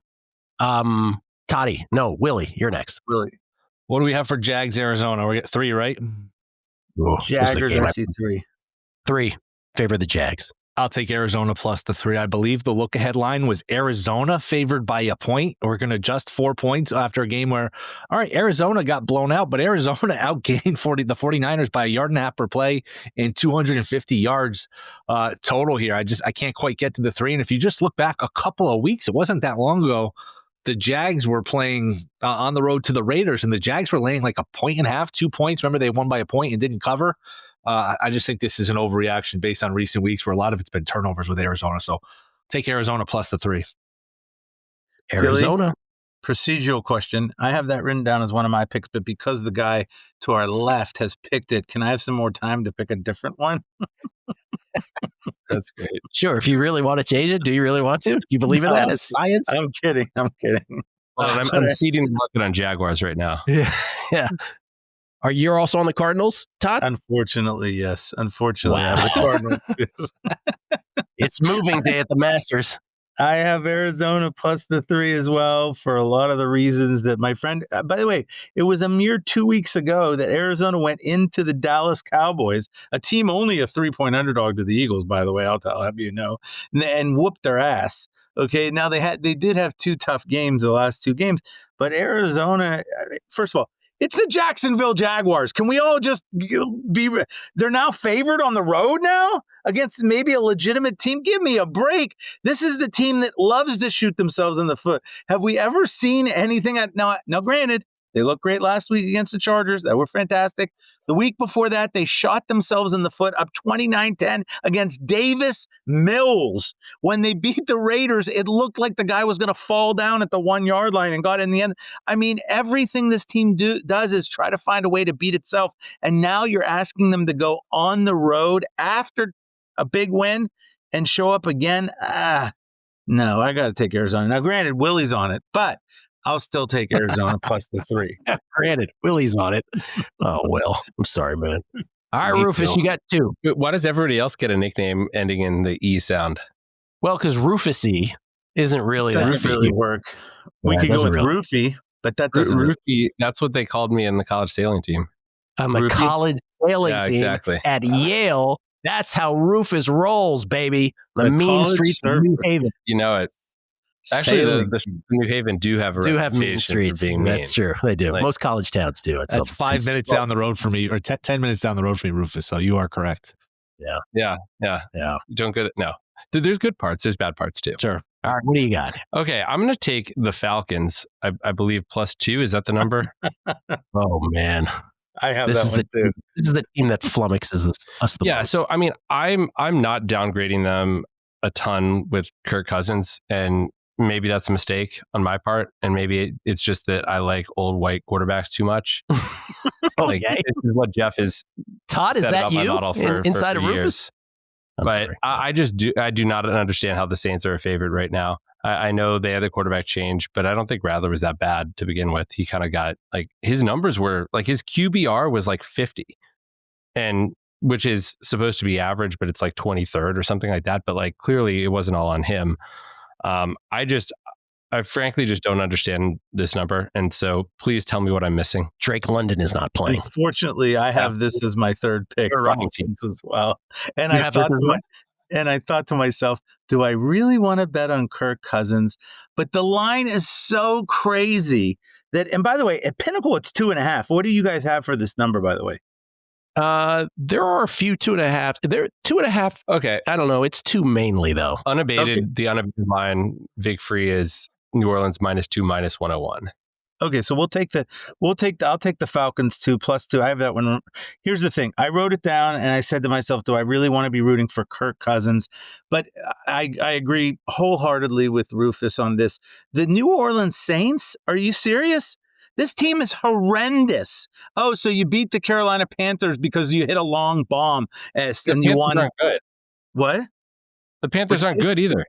Willie, you're next. Willie. What do we have for Jags, Arizona? We get 3, right? Jaggers, I see 3. 3. Favor the Jags. I'll take Arizona plus the 3. I believe the look-ahead line was Arizona favored by a point. We're going to adjust 4 points after a game where, all right, Arizona got blown out, but Arizona outgained the 49ers by 1.5 yards per play and 250 yards total here. I can't quite get to the 3. And if you just look back a couple of weeks, it wasn't that long ago, the Jags were playing on the road to the Raiders, and the Jags were laying like 1.5 points, 2 points. Remember, they won by a point and didn't cover. I just think this is an overreaction based on recent weeks where a lot of it's been turnovers with Arizona. So take Arizona plus the 3. Arizona. Procedural question. I have that written down as one of my picks, but because the guy to our left has picked it, can I have some more time to pick a different one? That's great. Sure. If you really want to change it, do you really want to? Do you believe in that as science? I'm kidding. Well, I'm seeding the market on Jaguars right now. Yeah. Are you also on the Cardinals, Todd? Unfortunately, yes. Unfortunately, Wow. I have the Cardinals too. It's moving day at the Masters. I have Arizona plus the 3 as well for a lot of the reasons that my friend, by the way, it was a mere 2 weeks ago that Arizona went into the Dallas Cowboys, a team only a 3-point underdog to the Eagles, by the way, I'll have you know, and whooped their ass. Okay. Now they did have 2 tough games, the last 2 games, but Arizona, first of all, it's the Jacksonville Jaguars. Can we all just they're now favored on the road now against maybe a legitimate team? Give me a break. This is the team that loves to shoot themselves in the foot. Have we ever seen anything? Now, granted, they looked great last week against the Chargers. That were fantastic. The week before that, they shot themselves in the foot up 29-10 against Davis Mills. When they beat the Raiders, it looked like the guy was going to fall down at the 1-yard line and got in the end. I mean, everything this team does is try to find a way to beat itself. And now you're asking them to go on the road after a big win and show up again. No, I got to take Arizona. Now, granted, Willie's on it, but I'll still take Arizona plus the 3. Granted, Willie's on it. Oh, well, I'm sorry, man. All right, Rufus, you got 2. Why does everybody else get a nickname ending in the E sound? Well, because Rufus-y isn't really Doesn't really work. We could go with Roofy, but that doesn't Roofy, that's what they called me in the college sailing team. On the college sailing team exactly. at Yale. That's how Rufus rolls, baby. The mean streets of New Haven. You know it. Actually, the New Haven do have mean streets. For being mean. That's true. They do. Most college towns do. That's 5 minutes down the road for me, or 10 minutes down the road for me, Rufus. So you are correct. Yeah. Don't go. No, there's good parts. There's bad parts too. Sure. All right. What do you got? Okay, I'm going to take the Falcons. I believe plus 2. Is that the number? Oh man, I have that one too. This is the team that flummoxes us the most. So I mean, I'm not downgrading them a ton with Kirk Cousins, and maybe that's a mistake on my part, and maybe it's just that I like old white quarterbacks too much. Like, this is what Jeff is. Todd, is that you inside of Rufus? But I do not understand how the Saints are a favorite right now. I know they had the quarterback change, but I don't think Rattler was that bad to begin with. He kind of got his numbers were his QBR was 50, and which is supposed to be average, but it's 23rd or something like that. But clearly it wasn't all on him. I frankly just don't understand this number. And so please tell me what I'm missing. Drake London is not playing. Unfortunately, I have this as my 3rd pick. Falcons as well. And I thought to myself, do I really want to bet on Kirk Cousins? But the line is so crazy that, and by the way, at Pinnacle, it's 2.5. What do you guys have for this number, by the way? There are a few 2.5. There 2.5. Okay. I don't know. It's 2 mainly though. Unabated. Okay. The unabated line, Vig Free is New Orleans -2 -101. Okay, so I'll take the Falcons 2 plus 2. I have that one. Here's the thing. I wrote it down and I said to myself, do I really want to be rooting for Kirk Cousins? But I agree wholeheartedly with Rufus on this. The New Orleans Saints, are you serious? This team is horrendous. Oh, so you beat the Carolina Panthers because you hit a long bomb and you won. Aren't good. What? The Panthers aren't good either.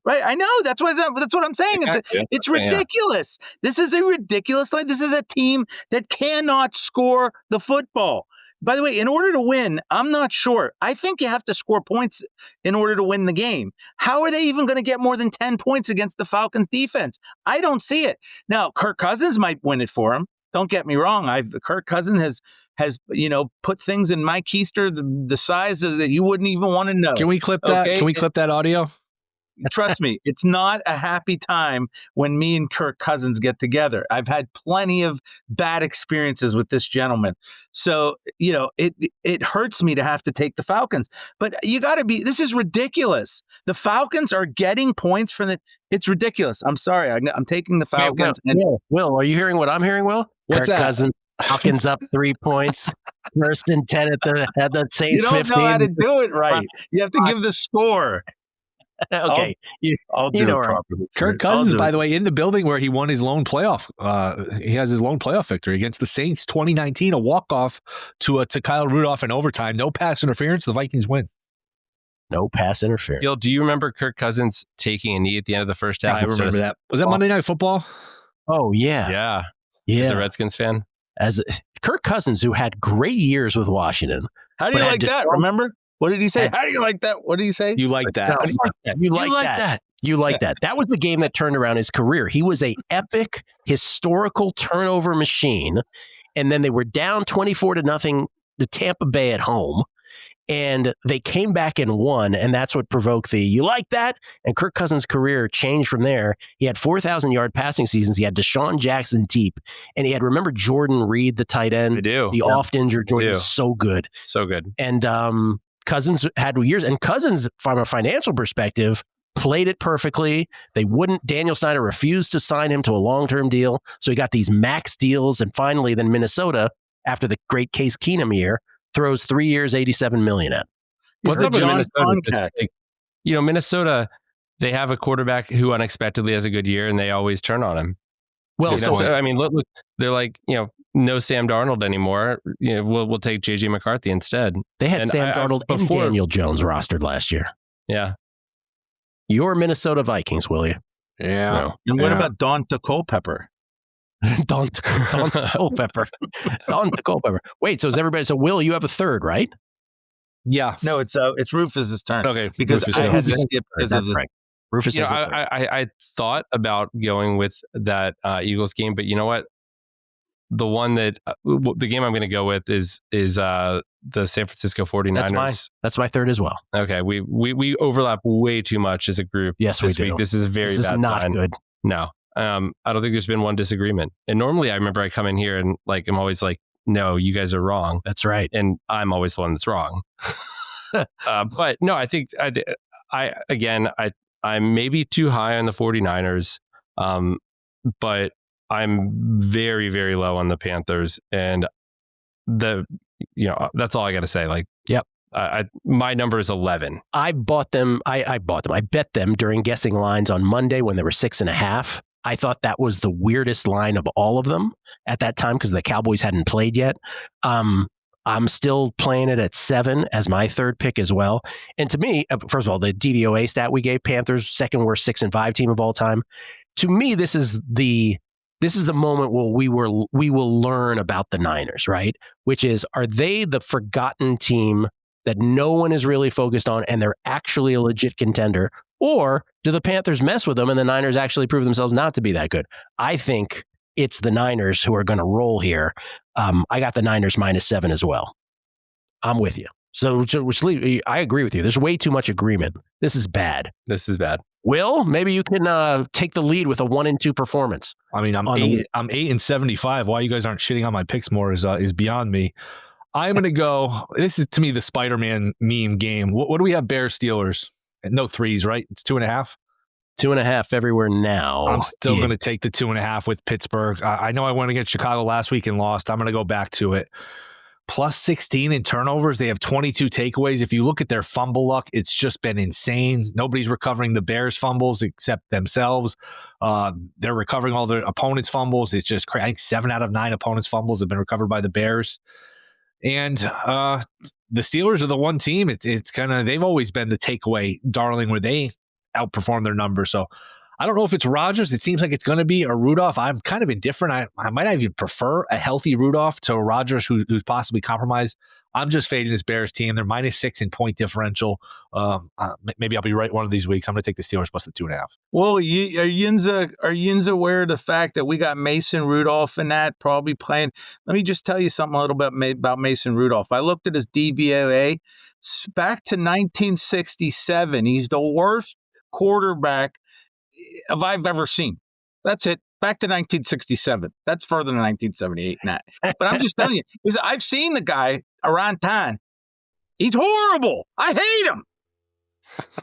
Right, I know. That's what I'm saying. It's ridiculous. Yeah. This is a ridiculous line. This is a team that cannot score the football. By the way, in order to win, I'm not sure. I think you have to score points in order to win the game. How are they even going to get more than 10 points against the Falcons defense? I don't see it. Now, Kirk Cousins might win it for him. Don't get me wrong. Kirk Cousins has put things in my keister the size that you wouldn't even want to know. Can we clip that? Okay? Can we clip that audio? Trust me, it's not a happy time when me and Kirk Cousins get together. I've had plenty of bad experiences with this gentleman. So, it hurts me to have to take the Falcons. But this is ridiculous. The Falcons are getting points it's ridiculous. I'm sorry. I'm taking the Falcons. Will, are you hearing what I'm hearing, Will? What's Kirk that? Cousins, Falcons up 3 points. First and 10 at the Saints. You don't 15. know how to do it right. You have to give the score. Okay, I'll do you know it right. properly. Kirk Cousins, by the way, in the building where he won his lone playoff. He has his lone playoff victory against the Saints 2019, a walk-off to Kyle Rudolph in overtime. No pass interference. The Vikings win. No pass interference. Gil, do you remember Kirk Cousins taking a knee at the end of the first half? I remember that. Was that Monday Night Football? Oh, yeah. Yeah. As a Redskins fan? As Kirk Cousins, who had great years with Washington. How do you like that? Remember? What did he say? How do you like that? What did he say? You like that. You like that. You like that. That was the game that turned around his career. He was a epic, historical turnover machine. And then they were down 24-0 to Tampa Bay at home. And they came back and won. And that's what provoked the, you like that? And Kirk Cousins' career changed from there. He had 4,000-yard passing seasons. He had Deshaun Jackson deep. And he had, remember Jordan Reed, the tight end? I do. The oft-injured Jordan was so good. So good. And Cousins had years. And Cousins, from a financial perspective, played it perfectly. Daniel Snyder refused to sign him to a long-term deal. So he got these max deals. And finally, then Minnesota, after the great Case Keenum year, throws 3 years, $87 million at. What's up with Minnesota? Minnesota, they have a quarterback who unexpectedly has a good year, and they always turn on him. Well, look, they're like, no Sam Darnold anymore. We'll take JJ McCarthy instead. They had Sam Darnold and Daniel Jones rostered last year. Yeah. Your Minnesota Vikings, will you? Yeah. No. And what about Donta Culpepper? Donta Culpepper. Donta Culpepper. Wait, so Will, you have a third, right? Yeah. No, it's Rufus's turn. Okay. Because Rufus, I had to skip because of the right. Rufus. I thought about going with that Eagles game, but you know what? The one that the game I'm going to go with is the San Francisco 49ers. That's my third as well. Okay, we overlap way too much as a group. Yes, this we week. do. This is a very bad not sign. Good. No, I don't think there's been one disagreement. And normally, I remember I come in here and I'm always like, no, you guys are wrong. That's right. And I'm always the one that's wrong. But no, I think I'm maybe too high on the 49ers, but I'm very, very low on the Panthers, and that's all I got to say. Yep. My number is 11. I bought them. I bought them. I bet them during guessing lines on Monday when they were 6.5. I thought that was the weirdest line of all of them at that time because the Cowboys hadn't played yet. I'm still playing it at 7 as my third pick as well. And to me, first of all, the DVOA stat we gave, Panthers, second worst 6-5 team of all time. To me, this is the moment where we will learn about the Niners, right? Which is, are they the forgotten team that no one is really focused on and they're actually a legit contender? Or do the Panthers mess with them and the Niners actually prove themselves not to be that good? I think it's the Niners who are going to roll here. I got the Niners -7 as well. I'm with you. So I agree with you. There's way too much agreement. This is bad. Will, maybe you can take the lead with a 1-2 performance. I mean, I'm 8-75. Why you guys aren't shitting on my picks more is beyond me. I'm going to go. This is to me the Spider-Man meme game. What do we have? Bears Steelers. No threes, right? It's 2.5. 2.5 everywhere now. I'm still going to take the 2.5 with Pittsburgh. I know I went against Chicago last week and lost. I'm going to go back to it. Plus 16 in turnovers. They have 22 takeaways. If you look at their fumble luck, it's just been insane. Nobody's recovering the Bears' fumbles except themselves. They're recovering all their opponents' fumbles. It's just crazy. I think 7 out of 9 opponents' fumbles have been recovered by the Bears. And the Steelers are the one team. It's kind of, they've always been the takeaway darling where they outperform their numbers. So I don't know if it's Rodgers. It seems like it's going to be a Rudolph. I'm kind of indifferent. I might even prefer a healthy Rudolph to a Rodgers who's possibly compromised. I'm just fading this Bears team. They're -6 in point differential. Maybe I'll be right one of these weeks. I'm going to take the Steelers plus the 2.5. Well, are Yin's aware of the fact that we got Mason Rudolph in that probably playing? Let me just tell you something a little bit about Mason Rudolph. I looked at his DVOA back to 1967. He's the worst quarterback I've ever seen. That's it. Back to 1967. That's further than 1978 and that. But I'm just telling you, because I've seen the guy around town. He's horrible. I hate him.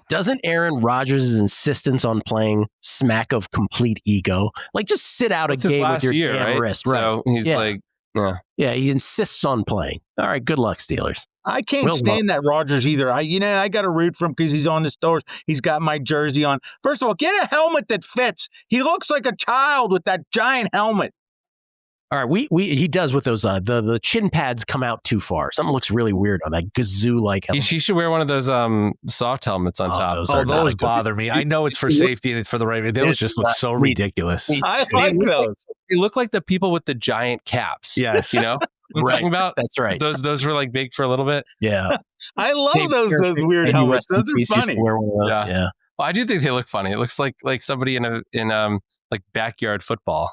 Doesn't Aaron Rodgers' insistence on playing smack of complete ego? Like, just sit out a game with your damn wrist. Right. So he's like, Yeah, he insists on playing. All right, good luck, Steelers. I can't stand that Rodgers either. I got to root for him because he's on the stores. He's got my jersey on. First of all, get a helmet that fits. He looks like a child with that giant helmet. All right, he does with those the chin pads come out too far. Something looks really weird on that gazoo-like helmet. He should wear one of those soft helmets on top. Those bother me. I know it's for safety and it's for the right. Those just look so ridiculous. I like those. They look like the people with the giant caps. Yes. You know what I'm talking about? That's right. Those were like big for a little bit. Yeah. I love those weird helmets. Those are funny. Wear one of those. Yeah. Well, I do think they look funny. It looks like somebody in like backyard football.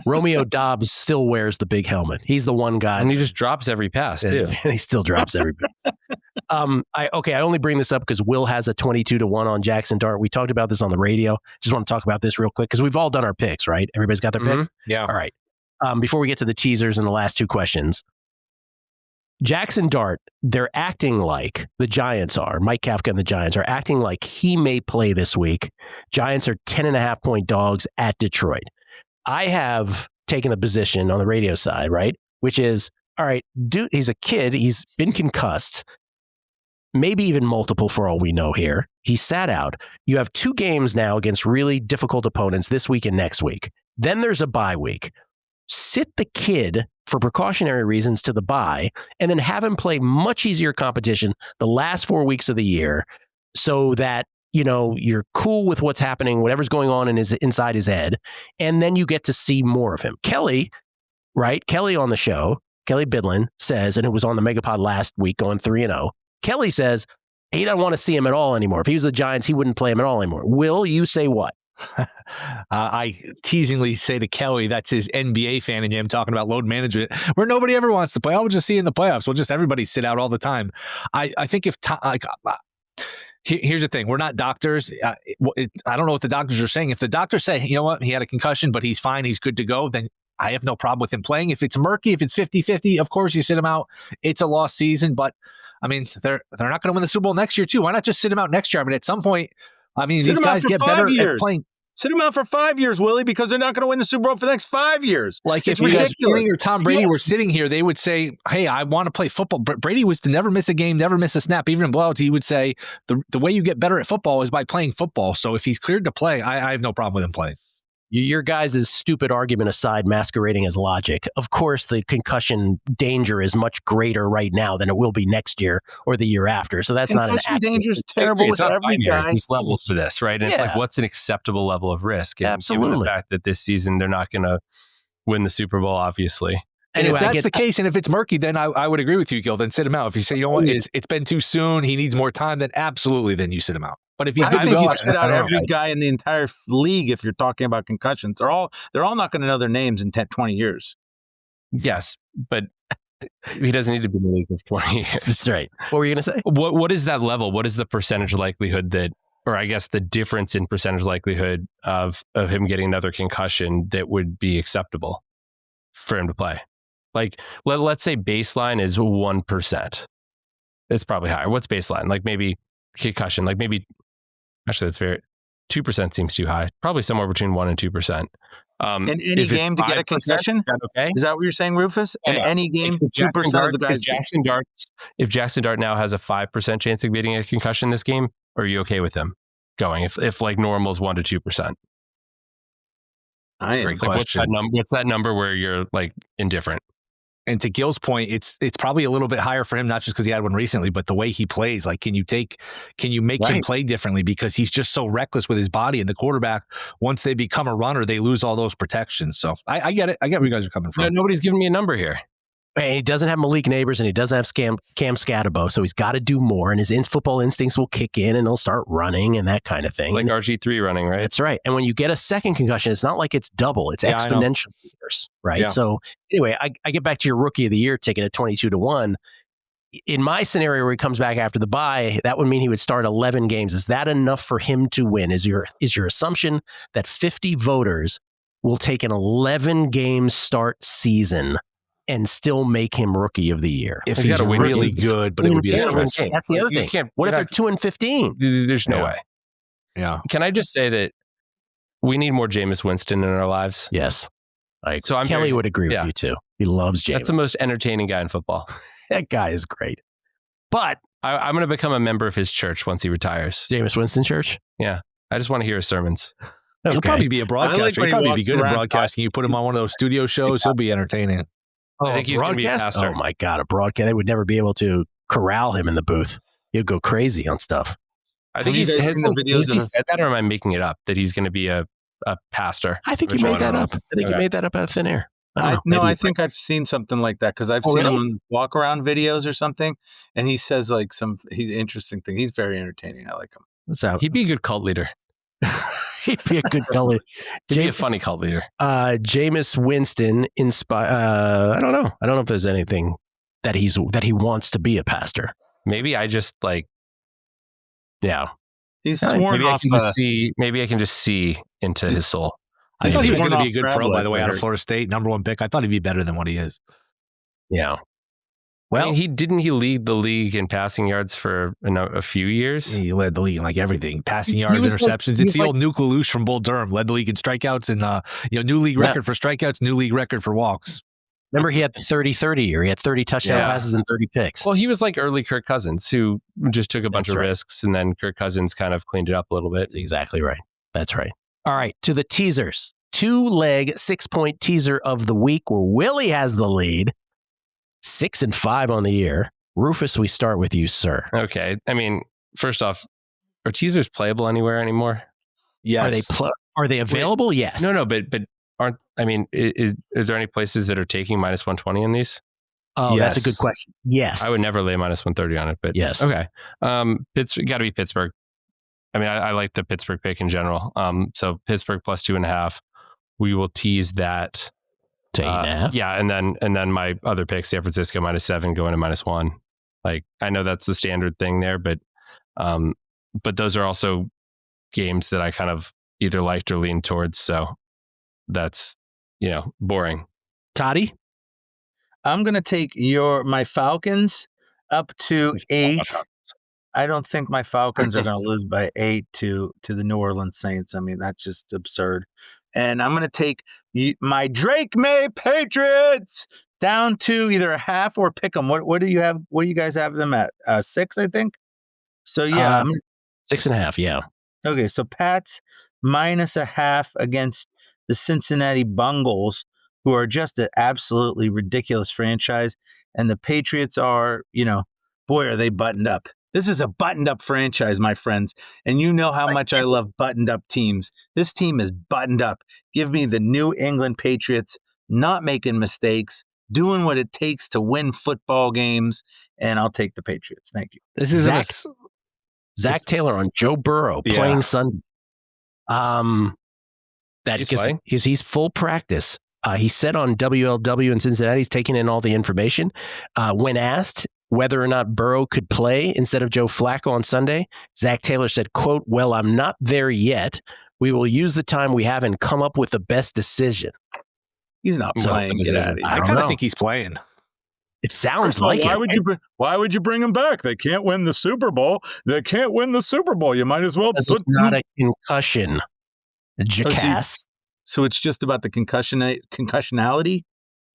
Romeo Dobbs still wears the big helmet. He's the one guy. And he just drops every pass, too. He still drops every pass. I only bring this up because Will has a 22-1 on Jaxson Dart. We talked about this on the radio. Just want to talk about this real quick because we've all done our picks, right? Everybody's got their picks? Yeah. All right. Before we get to the teasers and the last two questions, Jaxson Dart, they're acting like the Giants are. Mike Kafka and the Giants are acting like he may play this week. Giants are 10.5-point dogs at Detroit. I have taken the position on the radio side, right? Which is, all right, dude, he's a kid. He's been concussed, maybe even multiple for all we know here. He sat out. You have 2 games now against really difficult opponents this week and next week. Then there's a bye week. Sit the kid for precautionary reasons to the bye and then have him play much easier competition the last 4 weeks of the year so that you're cool with what's happening, whatever's going on inside his head, and then you get to see more of him. Kelly, right? Kelly on the show, Kelly Bidlin says, and it was on the MegaPod last week going 3-0. Kelly says he doesn't want to see him at all anymore. If he was the Giants, he wouldn't play him at all anymore. Will, you say what? I teasingly say to Kelly, that's his NBA fan in him talking about load management, where nobody ever wants to play. I would just see in the playoffs. We'll just everybody sit out all the time. I think here's the thing. We're not doctors. I don't know what the doctors are saying. If the doctors say, you know what, he had a concussion, but he's fine, he's good to go, then I have no problem with him playing. If it's murky, if it's 50-50, of course you sit him out. It's a lost season, but I mean, they're not going to win the Super Bowl next year too. Why not just sit him out next year? I mean, at some point, these guys get better at playing. Sit him out for 5 years, Willie, because they're not going to win the Super Bowl for the next 5 years. Like if you guys or Tom Brady were sitting here, they would say, hey, I want to play football. Brady was to never miss a game, never miss a snap. Even in blowouts, he would say the way you get better at football is by playing football. So if he's cleared to play, I have no problem with him playing. Your guys' stupid argument aside, masquerading as logic, of course, the concussion danger is much greater right now than it will be next year or the year after. So that's not an concussion danger is terrible with every guy. There's levels to this, right? And it's like, what's an acceptable level of risk? And absolutely. Given the fact that this season they're not going to win the Super Bowl, obviously. And if that's the case, and if it's murky, then I would agree with you, Gill. Then sit him out. If you say, you know what, it's been too soon, he needs more time, then absolutely, then you sit him out. But if he's I think you sit out every guy in the entire league if you're talking about concussions. They're all not going to know their names in 10, 20 years. Yes, but he doesn't need to be in the league for 20 years. That's right. What were you going to say? What is that level? What is the percentage likelihood that, or I guess the difference in percentage likelihood of him getting another concussion that would be acceptable for him to play? Like, let's say baseline is 1%. It's probably higher. What's baseline? Like maybe concussion, like maybe... Actually, that's 2% seems too high. Probably somewhere between 1% and 2%. In any game to get a concussion? Okay? Is that what you're saying, Rufus? In any game, 2% of the guys. If Jaxson Dart now has a 5% chance of getting a concussion this game, are you okay with him going? If like normal is 1% to 2%. I am. Like, what's that number where you're like indifferent? And to Gill's point, it's probably a little bit higher for him, not just because he had one recently, but the way he plays. Like, can you make him play differently? Because he's just so reckless with his body. And the quarterback, once they become a runner, they lose all those protections. So I get it. I get where you guys are coming from. No, nobody's giving me a number here. And he doesn't have Malik Neighbors and he doesn't have Cam Scatabo, so he's got to do more. And his football instincts will kick in and he'll start running and that kind of thing. It's like RG3 running, right? That's right. And when you get a second concussion, it's not like it's double; it's exponential years, right? Yeah. So anyway, I get back to your Rookie of the Year ticket at 22-1. In my scenario where he comes back after the bye, that would mean he would start 11 games. Is that enough for him to win? Is your assumption that 50 voters will take an 11-game start season and still make him Rookie of the Year? If he's really good, but it would be a stress. That's the other thing. What if they're 2-15? There's no way. Yeah. Can I just say that we need more Jameis Winston in our lives? Yes. So Kelly would agree with you too. He loves Jameis. That's the most entertaining guy in football. That guy is great. But I'm going to become a member of his church once he retires. Jameis Winston Church? Yeah. I just want to hear his sermons. He'll probably be a broadcaster. He'll probably be good at broadcasting. You put him on one of those studio shows, he'll be entertaining. I think he's going to be a pastor. Oh, my God. A broadcast. They would never be able to corral him in the booth. He'll go crazy on stuff. I think has he said that, or am I making it up that he's going to be a pastor? I think you made that up. I think you made that up out of thin air. I think I've seen something like that because I've seen him on walk around videos or something, and he says like he's interesting thing. He's very entertaining. I like him. He'd be a good cult leader. He'd be a good cult leader. He'd be a funny cult leader. Jameis Winston I don't know. I don't know if there's anything that he wants to be a pastor. Maybe I just He's sworn off. Maybe I can just see into his soul. I thought he was going to be a good pro, by the way, out of Florida State, #1 pick. I thought he'd be better than what he is. Yeah. Well, he lead the league in passing yards for a few years. He led the league in like everything, passing yards, interceptions. It's the old Nuke LaLoosh from Bull Durham. Led the league in strikeouts and new league record for strikeouts, new league record for walks. Remember, he had the 30-30 year. He had 30 touchdown passes and 30 picks. Well, he was like early Kirk Cousins, who just took a bunch of risks, and then Kirk Cousins kind of cleaned it up a little bit. That's exactly right. That's right. All right, to the teasers. 2-leg, 6-point teaser of the week where Willie has the lead. 6-5 on the year. Rufus, we start with you, sir. Okay. I mean, first off, are teasers playable anywhere anymore? Yes. Are they available? Wait, yes. No, but aren't, I mean, is there any places that are taking -120 in these? Oh, yes. That's a good question. Yes. I would never lay -130 on it, but yes. Okay. Got to be Pittsburgh. I mean, I like the Pittsburgh pick in general. So Pittsburgh +2.5. We will tease that. To 8.5. Yeah, and then my other pick, San Francisco -7, going to -1. Like, I know that's the standard thing there, but those are also games that I kind of either liked or leaned towards. So that's boring. Toddy, I'm gonna take my Falcons up to 8. I don't think my Falcons are going to lose by 8 to the New Orleans Saints. I mean, that's just absurd. And I'm going to take my Drake Maye Patriots down to either a half or pick them. What do you have? What do you guys have them at? 6, I think. So yeah, 6.5. Yeah. Okay, so Pats -0.5 against the Cincinnati Bengals, who are just an absolutely ridiculous franchise, and the Patriots are, boy, are they buttoned up. This is a buttoned-up franchise, my friends, and you know how much I love buttoned-up teams. This team is buttoned up. Give me the New England Patriots, not making mistakes, doing what it takes to win football games, and I'll take the Patriots. Thank you. This is Zach Taylor on Joe Burrow playing Sunday. He's full practice. He said on WLW in Cincinnati, he's taking in all the information. When asked whether or not Burrow could play instead of Joe Flacco on Sunday, Zach Taylor said, quote, "Well, I'm not there yet. We will use the time we have and come up with the best decision." He's not playing. Get out of here. I kind of think he's playing. It sounds like it. Why would you bring him back? They can't win the Super Bowl. You might as well. It's not a concussion, jackass. So it's just about the concussionality?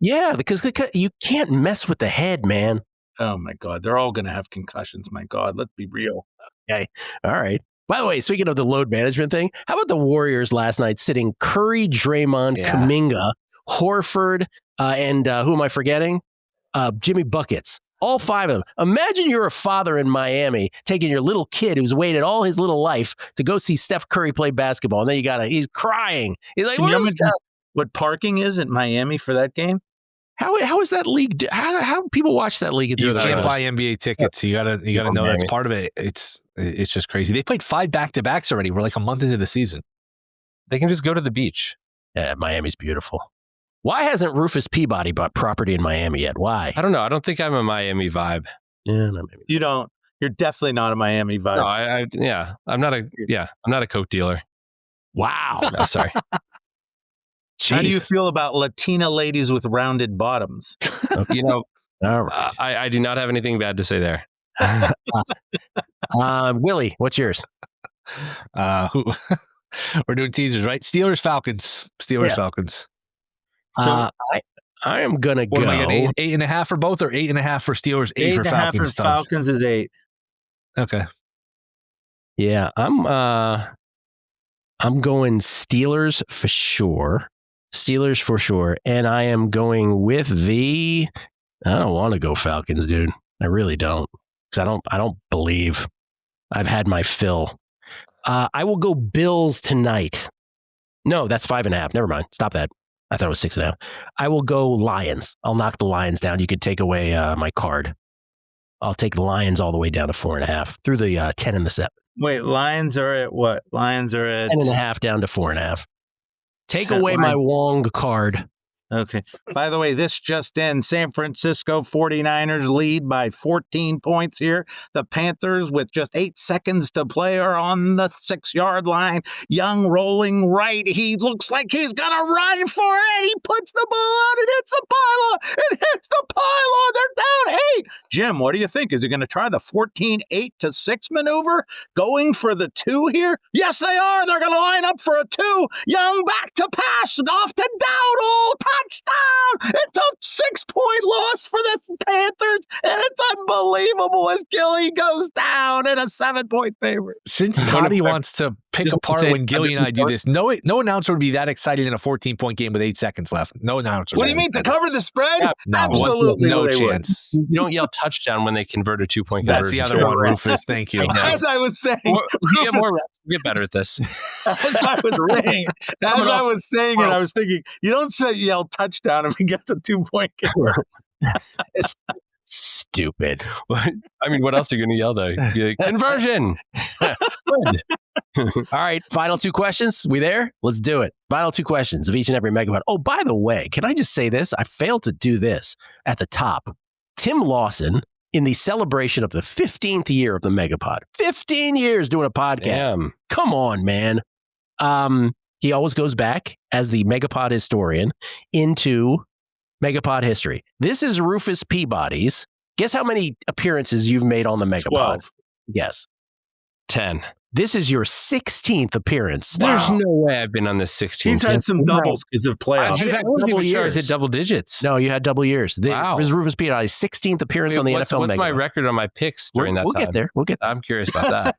Yeah, because you can't mess with the head, man. Oh, my God. They're all going to have concussions. My God, let's be real. Okay. All right. By the way, speaking of the load management thing, how about the Warriors last night sitting Curry, Draymond, Kuminga, Horford, and who am I forgetting? Jimmy Buckets. All 5 of them. Imagine you're a father in Miami taking your little kid who's waited all his little life to go see Steph Curry play basketball. And then he's crying. He's like, what parking is in Miami for that game? How is that league? How people watch that league? You can't buy NBA tickets. You gotta know that's part of it. It's just crazy. They played 5 back-to-backs already. We're like a month into the season. They can just go to the beach. Yeah, Miami's beautiful. Why hasn't Rufus Peabody bought property in Miami yet? Why? I don't know. I don't think I'm a Miami vibe. Yeah, not Miami. You don't. You're definitely not a Miami vibe. No, I'm not a coke dealer. Wow. No, sorry. How do you feel about Latina ladies with rounded bottoms? All right. I do not have anything bad to say there. Willie, what's yours? We're doing teasers, right? Steelers, Falcons. Falcons. So I am going to What go. am I getting? 8.5 for both, or 8.5 for Steelers, 8 for Falcons? 8.5 for Falcons is 8. Okay. Yeah, I'm going Steelers for sure. Steelers for sure. And I am going with I don't want to go Falcons, dude. I really don't. Because I don't believe I've had my fill. I will go Bills tonight. No, that's 5.5. Never mind. Stop that. I thought it was 6.5. I will go Lions. I'll knock the Lions down. You could take away my card. I'll take the Lions all the way down to 4.5 through the 10 and the 7. Wait, Lions are at what? Lions are at 10.5 down to 4.5. Take away my Wong card. Okay. By the way, this just in, San Francisco 49ers lead by 14 points here. The Panthers, with just 8 seconds to play, are on the 6-yard line. Young rolling right. He looks like he's going to run for it. He puts the ball on. It hits the pylon. It hits the pylon. They're down 8. Jim, what do you think? Is he going to try the 14-8-6 maneuver? Going for the 2 here? Yes, they are. They're going to line up for a 2. Young back to pass. Off to Dowdle. Touchdown! It's a 6-point loss for the Panthers, and it's unbelievable as Gilly goes down in a 7-point favorite. Since Toddy wants to pick apart when Gilly and I do this, no announcer would be that excited in a 14-point game with 8 seconds left. No announcer. What do you mean, to cover the spread? Yeah, no, absolutely no they chance. You don't yell touchdown when they convert a 2-point conversion. That's the other one, Rufus. Thank you. As I was saying, You get more reps. You get better at this. As I was saying it, I was thinking, you don't yell touchdown if he gets a 2-point game. It's stupid. I mean, what else are you going to yell, though? You're like, conversion! Good. All right, final 2 questions. We there? Let's do it. Final 2 questions of each and every MegaPod. Oh, by the way, can I just say this? I failed to do this at the top. Tim Lawson, in the celebration of the 15th year of the MegaPod. 15 years doing a podcast. Damn. Come on, man. He always goes back as the MegaPod historian into MegaPod history. This is Rufus Peabody's. Guess how many appearances you've made on the MegaPod? 12. Yes. 10. This is your 16th appearance. There's no way I've been on this 16. He's had some doubles because of playoffs. I wasn't even sure I hit double digits. No, you had double years. Wow. This is Rufus Peabody's 16th appearance on the NFL What's MegaPod. my record on my picks during that time? We'll get there. We'll get there. I'm curious about that.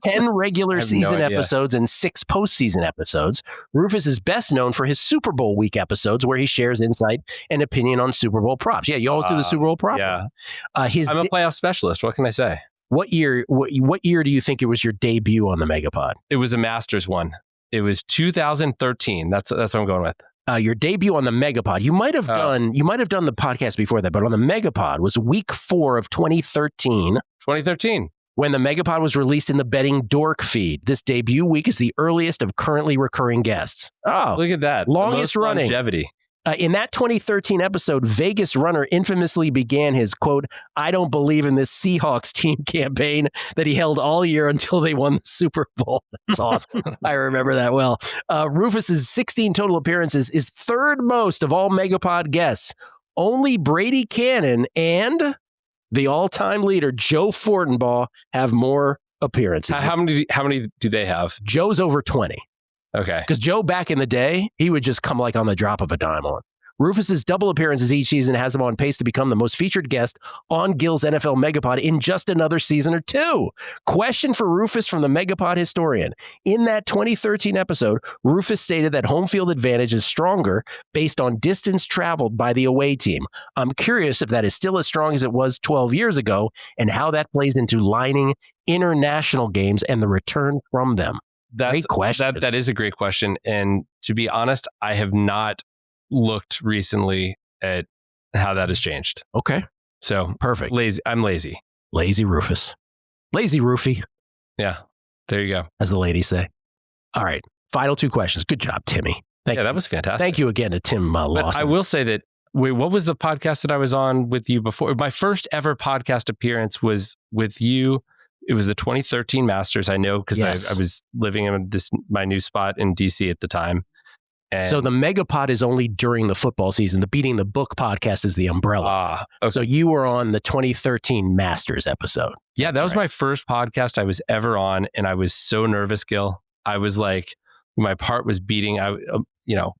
10 regular season idea. episodes and 6 postseason episodes. Rufus is best known for his Super Bowl week episodes where he shares insight and opinion on Super Bowl props. Yeah, you always do the Super Bowl prop. Yeah. I'm a playoff specialist. What can I say? What year do you think it was your debut on the MegaPod? It was a Masters one. It was 2013. That's what I'm going with. Your debut on the MegaPod. You might have done the podcast before that, but on the MegaPod was week 4 of 2013. 2013. When the MegaPod was released in the Betting Dork feed. This debut week is the earliest of currently recurring guests. Oh, look at that. Longest running. Longevity. In that 2013 episode, Vegas runner infamously began his, quote, I don't believe in this Seahawks team campaign that he held all year until they won the Super Bowl. That's awesome. I remember that well. Rufus's 16 total appearances is third most of all MegaPod guests. Only Brady Cannon and the all-time leader, Joe Fortenbaugh, have more appearances. How many do they have? Joe's over 20. Okay. Because Joe, back in the day, he would just come like on the drop of a dime on. Rufus's double appearances each season has him on pace to become the most featured guest on Gill's NFL MegaPod in just another season or 2. Question for Rufus from the MegaPod historian. In that 2013 episode, Rufus stated that home field advantage is stronger based on distance traveled by the away team. I'm curious if that is still as strong as it was 12 years ago and how that plays into lining international games and the return from them. Great question. That is a great question. And to be honest, I have not looked recently at how that has changed. Okay. So perfect. I'm lazy. Lazy Rufus. Lazy Roofy. Yeah. There you go. As the ladies say. All right. Final 2 questions. Good job, Timmy. That was fantastic. Thank you again to Tim Lawson. But I will say that, what was the podcast that I was on with you before? My first ever podcast appearance was with you. It was the 2013 Masters. I know because I was living in my new spot in DC at the time. And so the MegaPod is only during the football season. The Beating the Book podcast is the umbrella. Okay. So you were on the 2013 Masters episode. Yeah, that was my first podcast I was ever on, and I was so nervous, Gill. I was like, my heart was beating.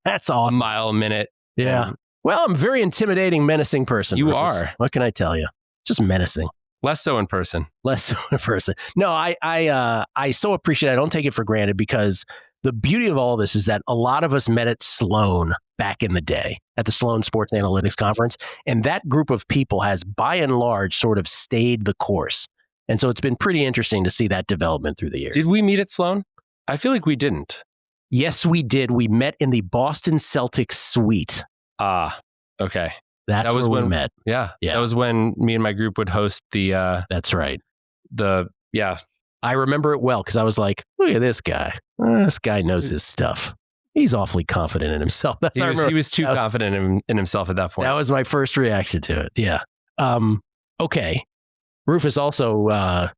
That's awesome. A mile a minute. Yeah. Well, I'm a very intimidating, menacing person. You Rufus. are. What can I tell you? Just menacing. Less so in person. Less so in person. No, I so appreciate it. I don't take it for granted because the beauty of all this is that a lot of us met at Sloan back in the day at the Sloan Sports Analytics Conference. And that group of people has, by and large, sort of stayed the course. And so it's been pretty interesting to see that development through the years. Did we meet at Sloan? I feel like we didn't. Yes, we did. We met in the Boston Celtics suite. Ah, okay. That was where we met. Yeah. That was when me and my group would host the... That's right. Yeah. I remember it well because I was like, look at this guy. This guy knows his stuff. He's awfully confident in himself. He was too confident in himself at that point. That was my first reaction to it. Yeah. Okay. Rufus also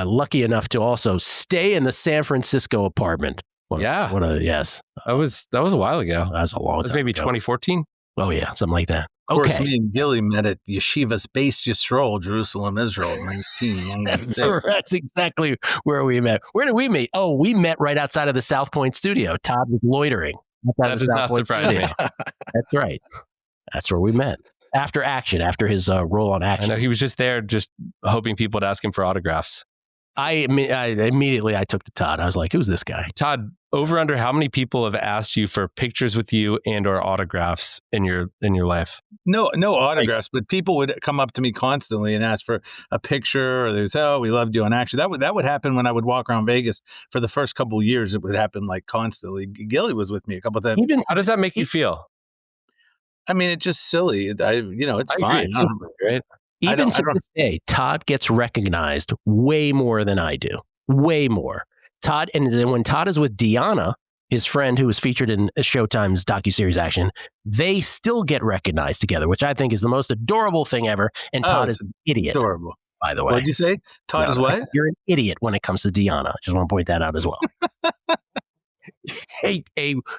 lucky enough to also stay in the San Francisco apartment. Yes. That was a while ago. That was a long time. It was maybe 2014. Oh yeah, something like that. Of course, me and Gilly met at Yeshiva's Beis Yisrael, Jerusalem, Israel, 1996. That's exactly where we met. Where did we meet? Oh, we met right outside of the South Point studio. Todd was loitering. That does not surprise me. That's right. That's where we met. After his role on Action. I know he was just there, just hoping people would ask him for autographs. I immediately took to Todd. I was like, who's this guy? Todd, over under how many people have asked you for pictures with you and or autographs in your life? No autographs, but people would come up to me constantly and ask for a picture, or they'd say, "Oh, we loved you on Action." That would happen when I would walk around Vegas for the first couple of years. It would happen like constantly. Gilly was with me a couple of times. How does that make you feel? I mean, it's just silly. It's fine. Right? Even to this day, Todd gets recognized way more than I do. Way more. Todd, and then when Todd is with Deanna, his friend who was featured in Showtime's docuseries Action, they still get recognized together, which I think is the most adorable thing ever. And Todd is an idiot. Adorable. By the way. What did you say? Todd is what? You're an idiot when it comes to Deanna. Just want to point that out as well. a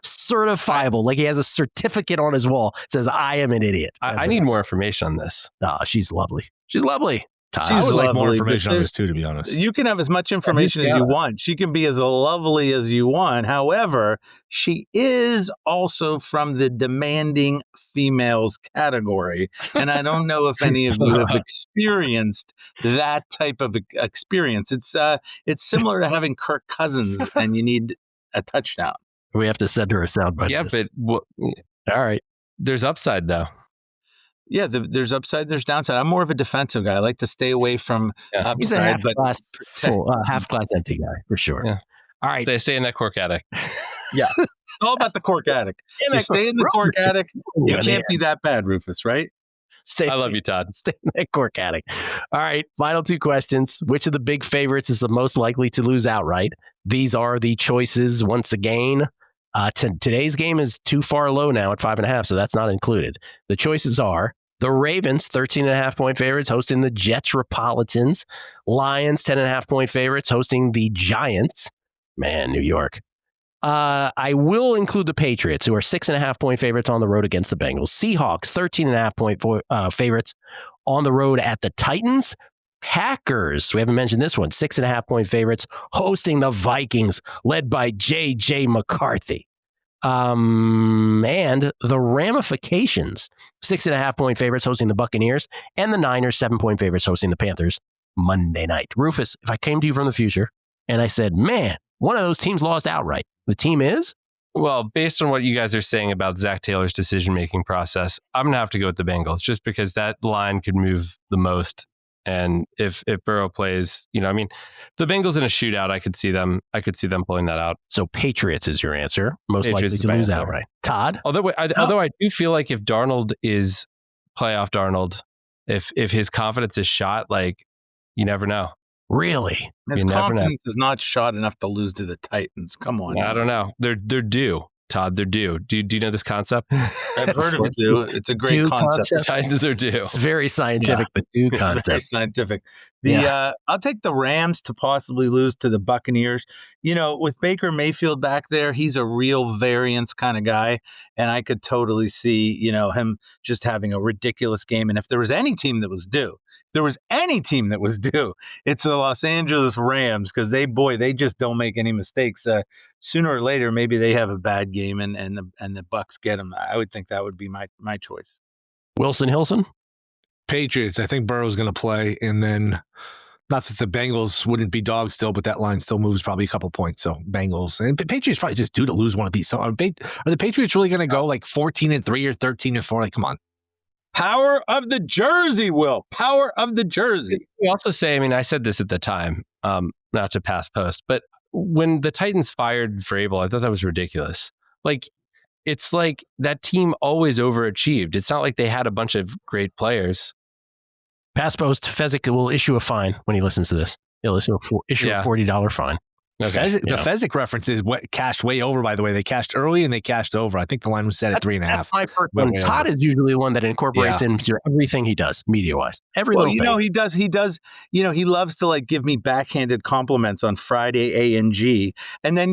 certifiable, like he has a certificate on his wall that says, I am an idiot. I need more information on this. She's lovely. She's lovely. She's I would lovely, like more information on this too, to be honest. You can have as much information as you want. She can be as lovely as you want. However, she is also from the demanding females category. And I don't know if any of you have experienced that type of experience. It's similar to having Kirk Cousins and you need a touchdown. We have to send her a soundbite. Yeah, but all right. There's upside though. Yeah, there's upside, there's downside. I'm more of a defensive guy. I like to stay away from upside. He's a half glass empty guy for sure. Yeah. All right. Stay in that cork attic. Yeah. It's all about the cork attic. You stay in the cork attic, you can't be that bad, Rufus, right? I love you, Todd. Stay in that cork attic. All right. Final two questions. Which of the big favorites is the most likely to lose outright? These are the choices once again. Today's game is too far low now at 5.5, so that's not included. The choices are the Ravens, 13.5 point favorites, hosting the Jets-Repolitans. Lions, 10.5 point favorites, hosting the Giants. Man, New York. I will include the Patriots, who are 6.5 point favorites on the road against the Bengals. Seahawks, 13.5 point favorites on the road at the Titans. Packers, we haven't mentioned this one, 6.5 point favorites, hosting the Vikings, led by J.J. McCarthy. And the Ramifications, 6.5 point favorites hosting the Buccaneers, and the Niners, 7 point favorites hosting the Panthers Monday night. Rufus, if I came to you from the future and I said, man, one of those teams lost outright, the team is? Well, based on what you guys are saying about Zach Taylor's decision-making process, I'm going to have to go with the Bengals just because that line could move the most. And if Burrow plays, the Bengals in a shootout, I could see them pulling that out. So Patriots is your answer. Most Patriots likely to lose outright. Todd? Although I do feel like if Darnold is playoff Darnold, if his confidence is shot, like you never know. Really? His confidence is not shot enough to lose to the Titans. Come on. I don't know. They're due. Todd, they're due. Do you know this concept? I've heard of it, too. It's a great concept. Titans are due. It's very scientific, but due concept. It's very scientific. I'll take the Rams to possibly lose to the Buccaneers. With Baker Mayfield back there, he's a real variance kind of guy, and I could totally see, him just having a ridiculous game. And if there was any team that was due, it's the Los Angeles Rams because they just don't make any mistakes. sooner or later, maybe they have a bad game and the Bucks get them. I would think that would be my choice. Wilson Hilson? Patriots. I think Burrow's going to play, and then not that the Bengals wouldn't be dogs still, but that line still moves probably a couple points. So Bengals and Patriots probably just due to lose one of these. So are the Patriots really going to go like 14-3 or 13-4? Like, come on. Power of the jersey, Will. Power of the jersey. We also say, I mean, I said this at the time, not to pass post, but when the Titans fired Vrabel, I thought that was ridiculous. Like, it's like that team always overachieved. It's not like they had a bunch of great players. Pass post, Fezzik will issue a fine when he listens to this. He'll issue a $40 fine. Okay. The Fezzik reference is cashed way over, by the way. They cashed early and they cashed over. I think the line was set at 3.5. That's my first one. Todd is usually the one that incorporates into everything he does, media-wise. He does. He loves to like give me backhanded compliments on Friday A&G. And then,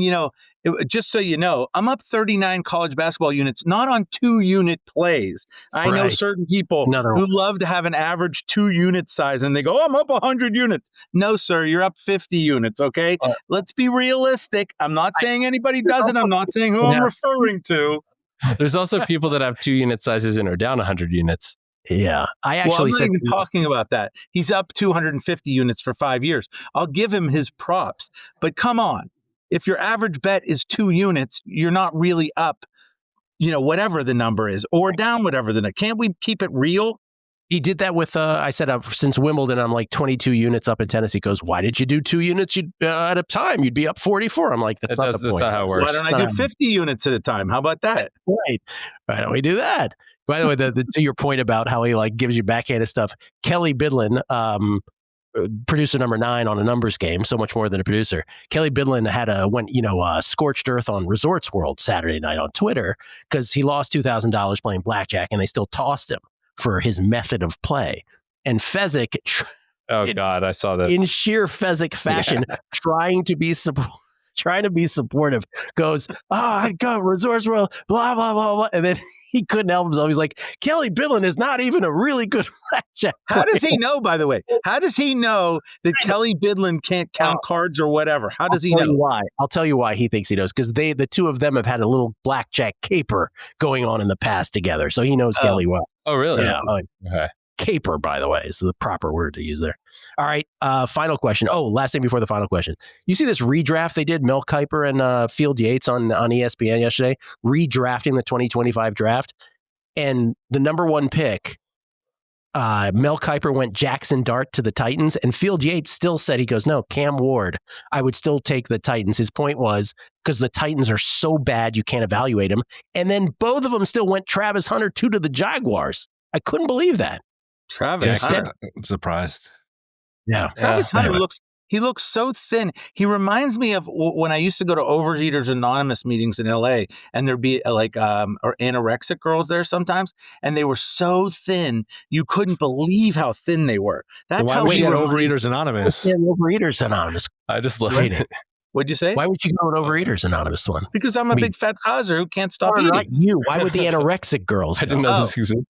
just so you know, I'm up 39 college basketball units, not on 2-unit plays. I know certain people who love to have an average 2-unit size, and they go, I'm up 100 units. No, sir, you're up 50 units, okay? Let's be realistic. I'm not saying anybody does it. I'm not saying who I'm referring to. There's also people that have 2-unit sizes and are down 100 units. Yeah. I'm not even talking about that. He's up 250 units for 5 years. I'll give him his props. But come on. If your average bet is 2 units, you're not really up, whatever the number is, or down whatever the number. Can't we keep it real? He did that with, I said, since Wimbledon, I'm like 22 units up in tennis. He goes, why did you do 2 units at a time? You'd be up 44. I'm like, that's not the point. That's not how it works. Why don't I do 50 units at a time? How about that? Right. Why don't we do that? By the way, to your point about how he like gives you backhanded stuff, Kelly Bidlin, producer number 9 on a numbers game, so much more than a producer. Kelly Bidlin had scorched earth on Resorts World Saturday night on Twitter because he lost $2,000 playing blackjack, and they still tossed him for his method of play. And Fezzik, God, I saw that in sheer Fezzik fashion, trying to be supportive, goes, I got Resorts World, blah, blah, blah, blah. And then he couldn't help himself. He's like, Kelly Bidlin is not even a really good blackjack player. How does he know, by the way? How does he know that Kelly Bidlin can't count cards or whatever? How does he know? Why? I'll tell you why he thinks he knows. Because the two of them have had a little blackjack caper going on in the past together. So he knows Kelly well. Oh, really? Yeah. Okay. Caper, by the way, is the proper word to use there. All right. Final question. Oh, last thing before the final question. You see this redraft they did, Mel Kiper and Field Yates on ESPN yesterday, redrafting the 2025 draft. And the number 1 pick, Mel Kiper went Jaxson Dart to the Titans, and Field Yates still said, he goes, no, Cam Ward, I would still take the Titans. His point was because the Titans are so bad you can't evaluate them. And then both of them still went Travis Hunter to the Jaguars. I couldn't believe that. Travis Hunter. I'm surprised. Yeah. Travis Hunter looks so thin. He reminds me of when I used to go to Overeaters Anonymous meetings in LA, and there'd be or anorexic girls there sometimes, and they were so thin you couldn't believe how thin they were. That's why how was she at Overeaters Anonymous? Overeaters Anonymous. I just love it. What'd you say? Why would you go to Overeaters Anonymous one? Because I'm a big fat chaser who can't stop eating. Not you. Why would the anorexic girls? I didn't know this existed.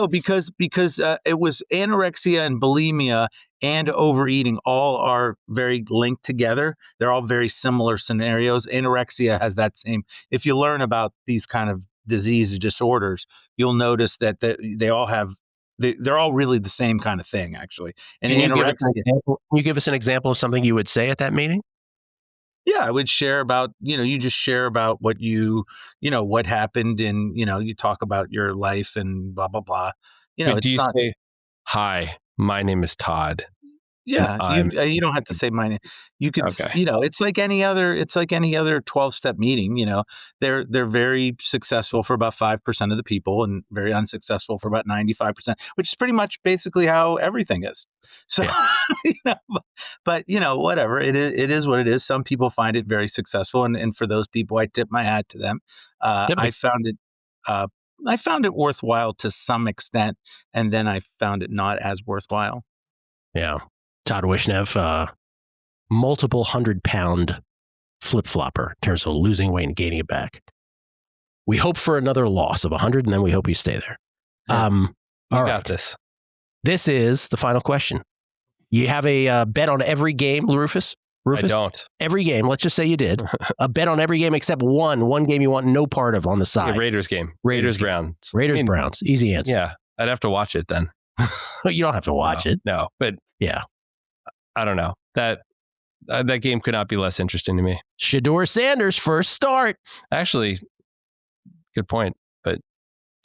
Because it was anorexia and bulimia and overeating all are very linked together. They're all very similar scenarios. Anorexia has that same. If you learn about these kind of disease disorders, you'll notice that they all have. They're all really the same kind of thing, actually. And can you give us an example of something you would say at that meeting? Yeah, I would share about, you just share about what what happened, and, you talk about your life and blah, blah, blah. Do you say, hi, my name is Todd? Yeah, you don't have to say my name. You could, it's like any other 12-step meeting. They're very successful for about 5% of the people and very unsuccessful for about 95%, which is pretty much basically how everything is. So, but whatever it is what it is. Some people find it very successful, and for those people, I tip my hat to them. I found it worthwhile to some extent, and then I found it not as worthwhile. Yeah. Todd Wishnev, multiple 100-pound flip-flopper in terms of losing weight and gaining it back. We hope for another loss of 100, and then we hope you stay there. You got right. This. This is the final question. You have a bet on every game, Rufus. Rufus? I don't. Every game, let's just say you did. A bet on every game except one game you want no part of on the side. Yeah, Raiders game. Raiders Browns. Browns. Easy answer. Yeah, I'd have to watch it then. You don't have to watch it. No, but yeah. I don't know. That game could not be less interesting to me. Shedeur Sanders, first start. Actually, good point. But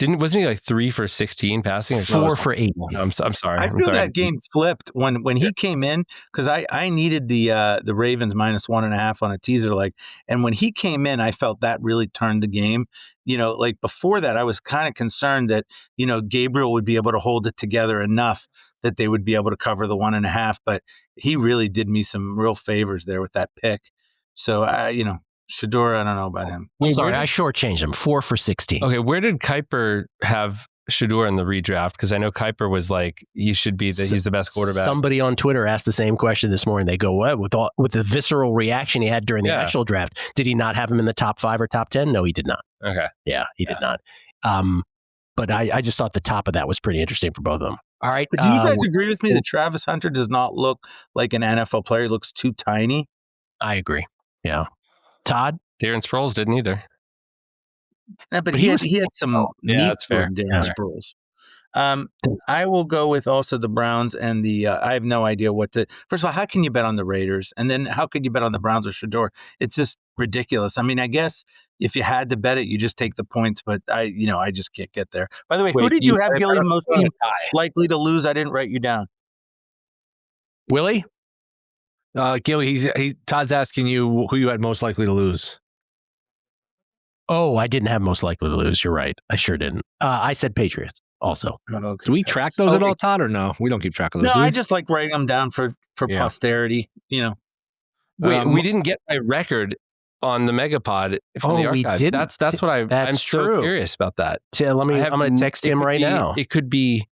wasn't he like 3 for 16 passing? Or 4 for 8. No, I'm sorry. I feel that game flipped when he came in because I needed the Ravens -1.5 on a teaser leg, and when he came in, I felt that really turned the game. Like before that, I was kind of concerned that Gabriel would be able to hold it together enough that they would be able to cover the 1.5, but he really did me some real favors there with that pick. So Shedeur, I don't know about him. I'm sorry, I shortchanged him. 4 for 16. Okay, where did Kuiper have Shedeur in the redraft? Because I know Kuiper was like, he's the best quarterback. Somebody on Twitter asked the same question this morning. They go, what? With the visceral reaction he had during the actual draft, did he not have him in the top 5 or top 10? No, he did not. Okay. Yeah, he did not. But I just thought the top of that was pretty interesting for both of them. All right. But do you guys agree with me that Travis Hunter does not look like an NFL player? He looks too tiny. I agree. Yeah. Todd? Darren Sproles didn't either. Yeah, but he had some that's fair. Darren Sproles. I will go with also the Browns and the. I have no idea first of all, how can you bet on the Raiders, and then how could you bet on the Browns or Shedeur? It's just ridiculous. I mean, I guess if you had to bet it, you just take the points. But I just can't get there. By the way, who did you have, Gilly, most team likely to lose? I didn't write you down. Willie? Gilly, Todd's asking you who you had most likely to lose. Oh, I didn't have most likely to lose. You're right. I sure didn't. I said Patriots also. Do we track those at all, Todd, or no? We don't keep track of those. No, I just like writing them down for posterity. Wait, we didn't get my record on the MegaPod from the archives. We didn't. That's what I'm so curious about that. I'm going to text him right now. It could be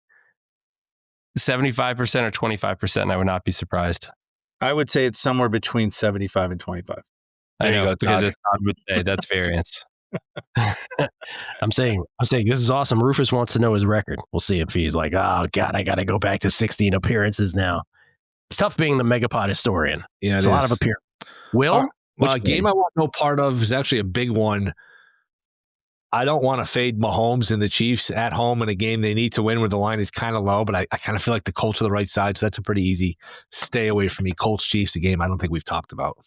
75% or 25%. And I would not be surprised. I would say it's somewhere between 75 and 25. I know, because Todd would say that's variance. I'm saying this is awesome. Rufus wants to know his record. We'll see if he's like, oh God, I got to go back to 16 appearances now. It's tough being the MegaPod historian. Yeah, it's a lot of appearances. Will? Game I want no part of is actually a big one. I don't want to fade Mahomes and the Chiefs at home in a game they need to win where the line is kind of low, but I kind of feel like the Colts are the right side, so that's a pretty easy stay away from me. Colts, Chiefs, a game I don't think we've talked about.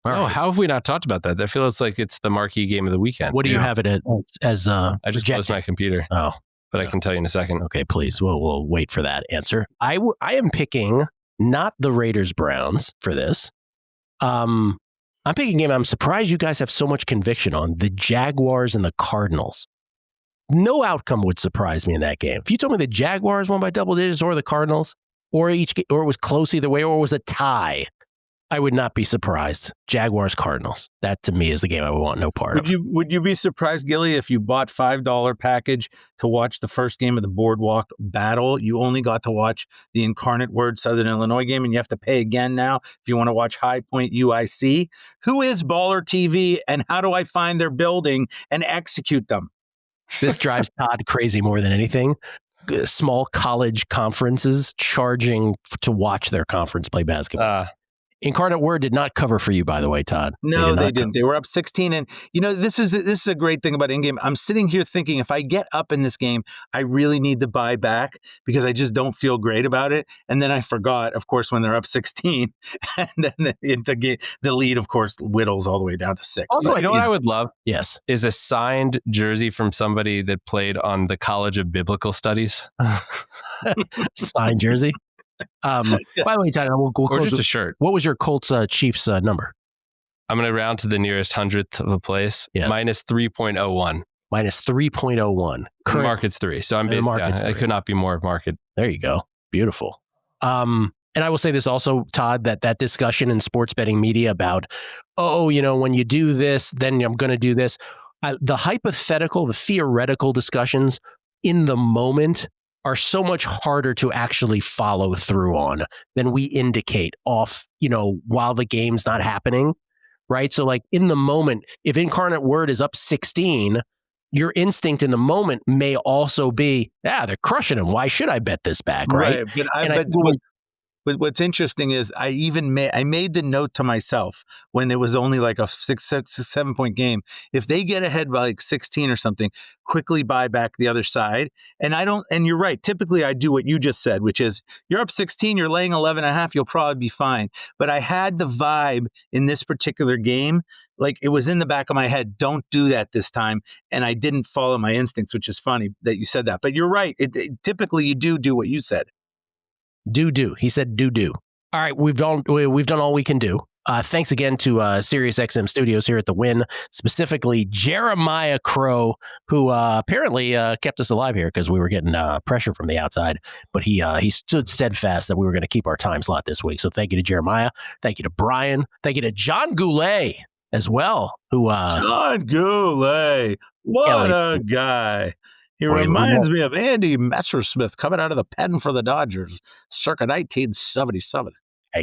Right. How have we not talked about that? I feel like it's the marquee game of the weekend. What do you have it as? I just closed my computer. Oh, but I can tell you in a second. Okay, please. We'll wait for that answer. I am picking not the Raiders Browns for this. I'm picking a game I'm surprised you guys have so much conviction on, the Jaguars and the Cardinals. No outcome would surprise me in that game. If you told me the Jaguars won by double digits or the Cardinals, or it was close either way, or it was a tie, I would not be surprised. Jaguars, Cardinals. That to me is the game I would want no part of. Would you be surprised, Gilly, if you bought $5 package to watch the first game of the Boardwalk Battle? You only got to watch the Incarnate Word Southern Illinois game, and you have to pay again now if you want to watch High Point UIC. Who is Baller TV, and how do I find their building and execute them? This drives Todd crazy more than anything. Small college conferences charging to watch their conference play basketball. Incarnate Word did not cover for you, by the way, Todd. No, they didn't. They were up 16. And, this is a great thing about in-game. I'm sitting here thinking if I get up in this game, I really need to buy back because I just don't feel great about it. And then I forgot, of course, when they're up 16. And then the lead, of course, whittles all the way down to 6. Also, what I would love is a signed jersey from somebody that played on the College of Biblical Studies. Signed jersey? By the way, Todd, we'll or close just with, a shirt. What was your Colts Chiefs number? I'm going to round to the nearest hundredth of a place. Yes. Minus 3.01. Minus 3.01. The market's 3. So I'm I could not be more market. There you go. Beautiful. And I will say this also, Todd, that discussion in sports betting media about, when you do this, then I'm going to do this. The hypothetical, the theoretical discussions in the moment are so much harder to actually follow through on than we indicate off, while the game's not happening, right? So like in the moment, if Incarnate Word is up 16, your instinct in the moment may also be, they're crushing him. Why should I bet this back, right? But what's interesting is I made the note to myself when it was only like a 7 point game. If they get ahead by like 16 or something, quickly buy back the other side. And you're right. Typically I do what you just said, which is you're up 16, you're laying 11.5, you'll probably be fine. But I had the vibe in this particular game, like it was in the back of my head, don't do that this time. And I didn't follow my instincts, which is funny that you said that. But you're right. Typically you do what you said. Do. He said do. All right, we've done all we can do. Thanks again to SiriusXM Studios here at the Win, specifically Jeremiah Crow, who apparently kept us alive here because we were getting pressure from the outside. But he stood steadfast that we were going to keep our time slot this week. So thank you to Jeremiah. Thank you to Brian. Thank you to John Goulet as well. John Goulet, what a guy. He reminds me of Andy Messersmith coming out of the pen for the Dodgers, circa 1977.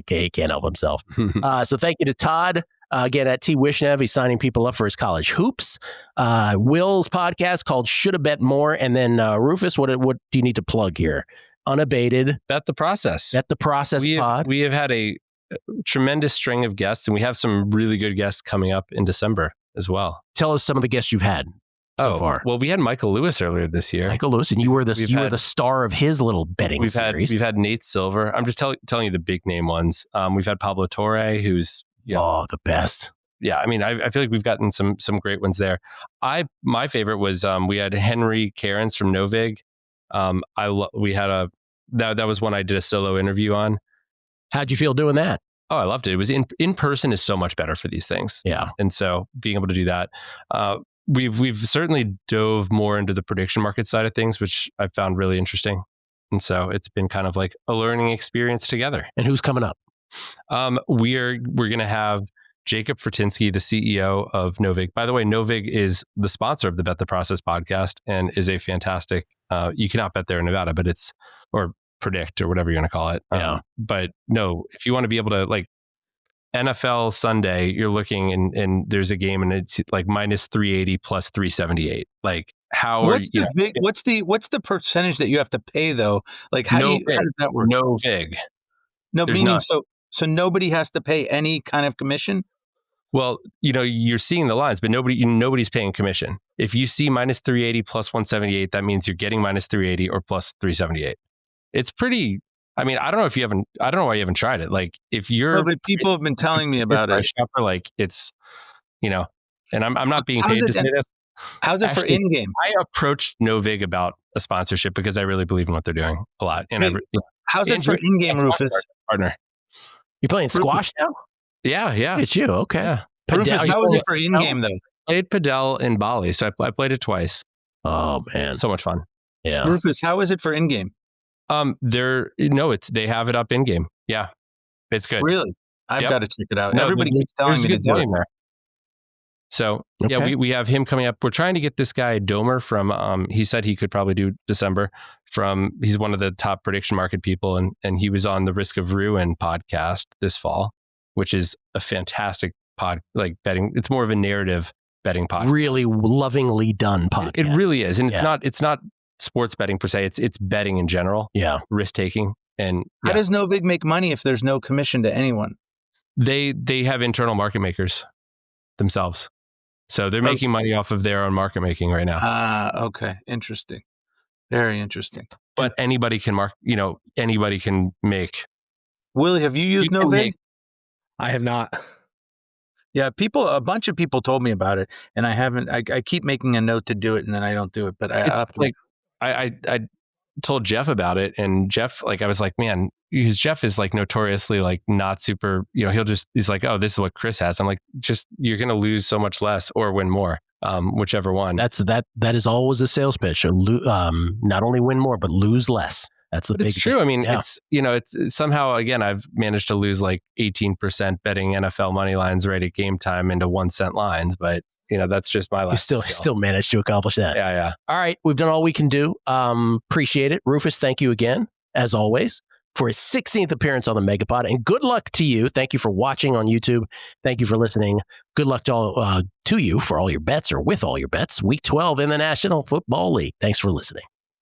He can't help himself. So thank you to Todd. Again, at T. Wishnev, he's signing people up for his college hoops. Will's podcast called Shoulda Bet More. And then Rufus, what do you need to plug here? Unabated. Bet the Process. Bet the Process pod. We have had a tremendous string of guests, and we have some really good guests coming up in December as well. Tell us some of the guests you've had. So far. Well, we had Michael Lewis earlier this year. Michael Lewis, and you were the star of his little betting series. We've had Nate Silver. I'm just telling you the big name ones. We've had Pablo Torre, who's the best. Yeah, I mean, I feel like we've gotten some great ones there. My favorite was we had Henry Cairns from Novig. We had that was one I did a solo interview on. How'd you feel doing that? Oh, I loved it. It was in person is so much better for these things. Yeah, and so being able to do that. We've certainly dove more into the prediction market side of things, which I found really interesting. And so it's been kind of like a learning experience together. And who's coming up? We're going to have Jacob Fertinsky, the CEO of Novig. By the way, Novig is the sponsor of the Bet the Process podcast and is a fantastic, you cannot bet there in Nevada, but or predict or whatever you're going to call it. But no, if you want to be able to like, NFL Sunday, you're looking and there's a game and it's like minus 380 plus 378. Like what's the percentage that you have to pay though? Like how does that work? No vig. No, there's meaning so nobody has to pay any kind of commission? Well, you're seeing the lines, but nobody's paying commission. If you see minus 380 plus 178, that means you're getting minus 380 or plus 378. It's pretty. I mean, I don't know why you haven't tried it. Like if you're, but people have been telling me about it. Shopper, like it's, and I'm not being paid to say this. How's it for in-game? I approached Novig about a sponsorship because I really believe in what they're doing a lot. And how's it for in-game, Rufus? Partner. You playing squash now? Yeah. It's you. Okay. Yeah. Rufus, how is it for in-game though? I played Padel in Bali. So I played it twice. Oh man. So much fun. Yeah. Rufus, how is it for in-game? They have it up in game. Yeah, it's good. Really, I've got to check it out. Everybody keeps telling me to do it. There. So we have him coming up. We're trying to get this guy Domer from. He said he could probably do December. He's one of the top prediction market people, and he was on the Risk of Ruin podcast this fall, which is a fantastic like betting. It's more of a narrative betting podcast. Really lovingly done podcast. It really is, and it's not sports betting per se. It's betting in general. Yeah. Risk taking. And how does Novig make money if there's no commission to anyone? They have internal market makers themselves. So they're making money off of their own market making right now. Okay. Interesting. Very interesting. But anybody can anybody can make. Willie, have you used Novig? I have not. Yeah, a bunch of people told me about it, and I haven't. I keep making a note to do it, and then I don't do it. But I told Jeff about it, and Jeff, I was like, man, because Jeff is notoriously not super, he's like, oh, this is what Chris has. I'm like, you're going to lose so much less or win more, whichever one. That is always a sales pitch. Not only win more, but lose less. That's the big It's true. thing. I mean, it's somehow, again, I've managed to lose 18% betting NFL money lines right at game time into 1 cent lines, but that's just my life. You still managed to accomplish that. Yeah. All right. We've done all we can do. Appreciate it. Rufus, thank you again, as always, for his 16th appearance on the MegaPod. And good luck to you. Thank you for watching on YouTube. Thank you for listening. Good luck to you for all your bets or with all your bets. Week 12 in the National Football League. Thanks for listening.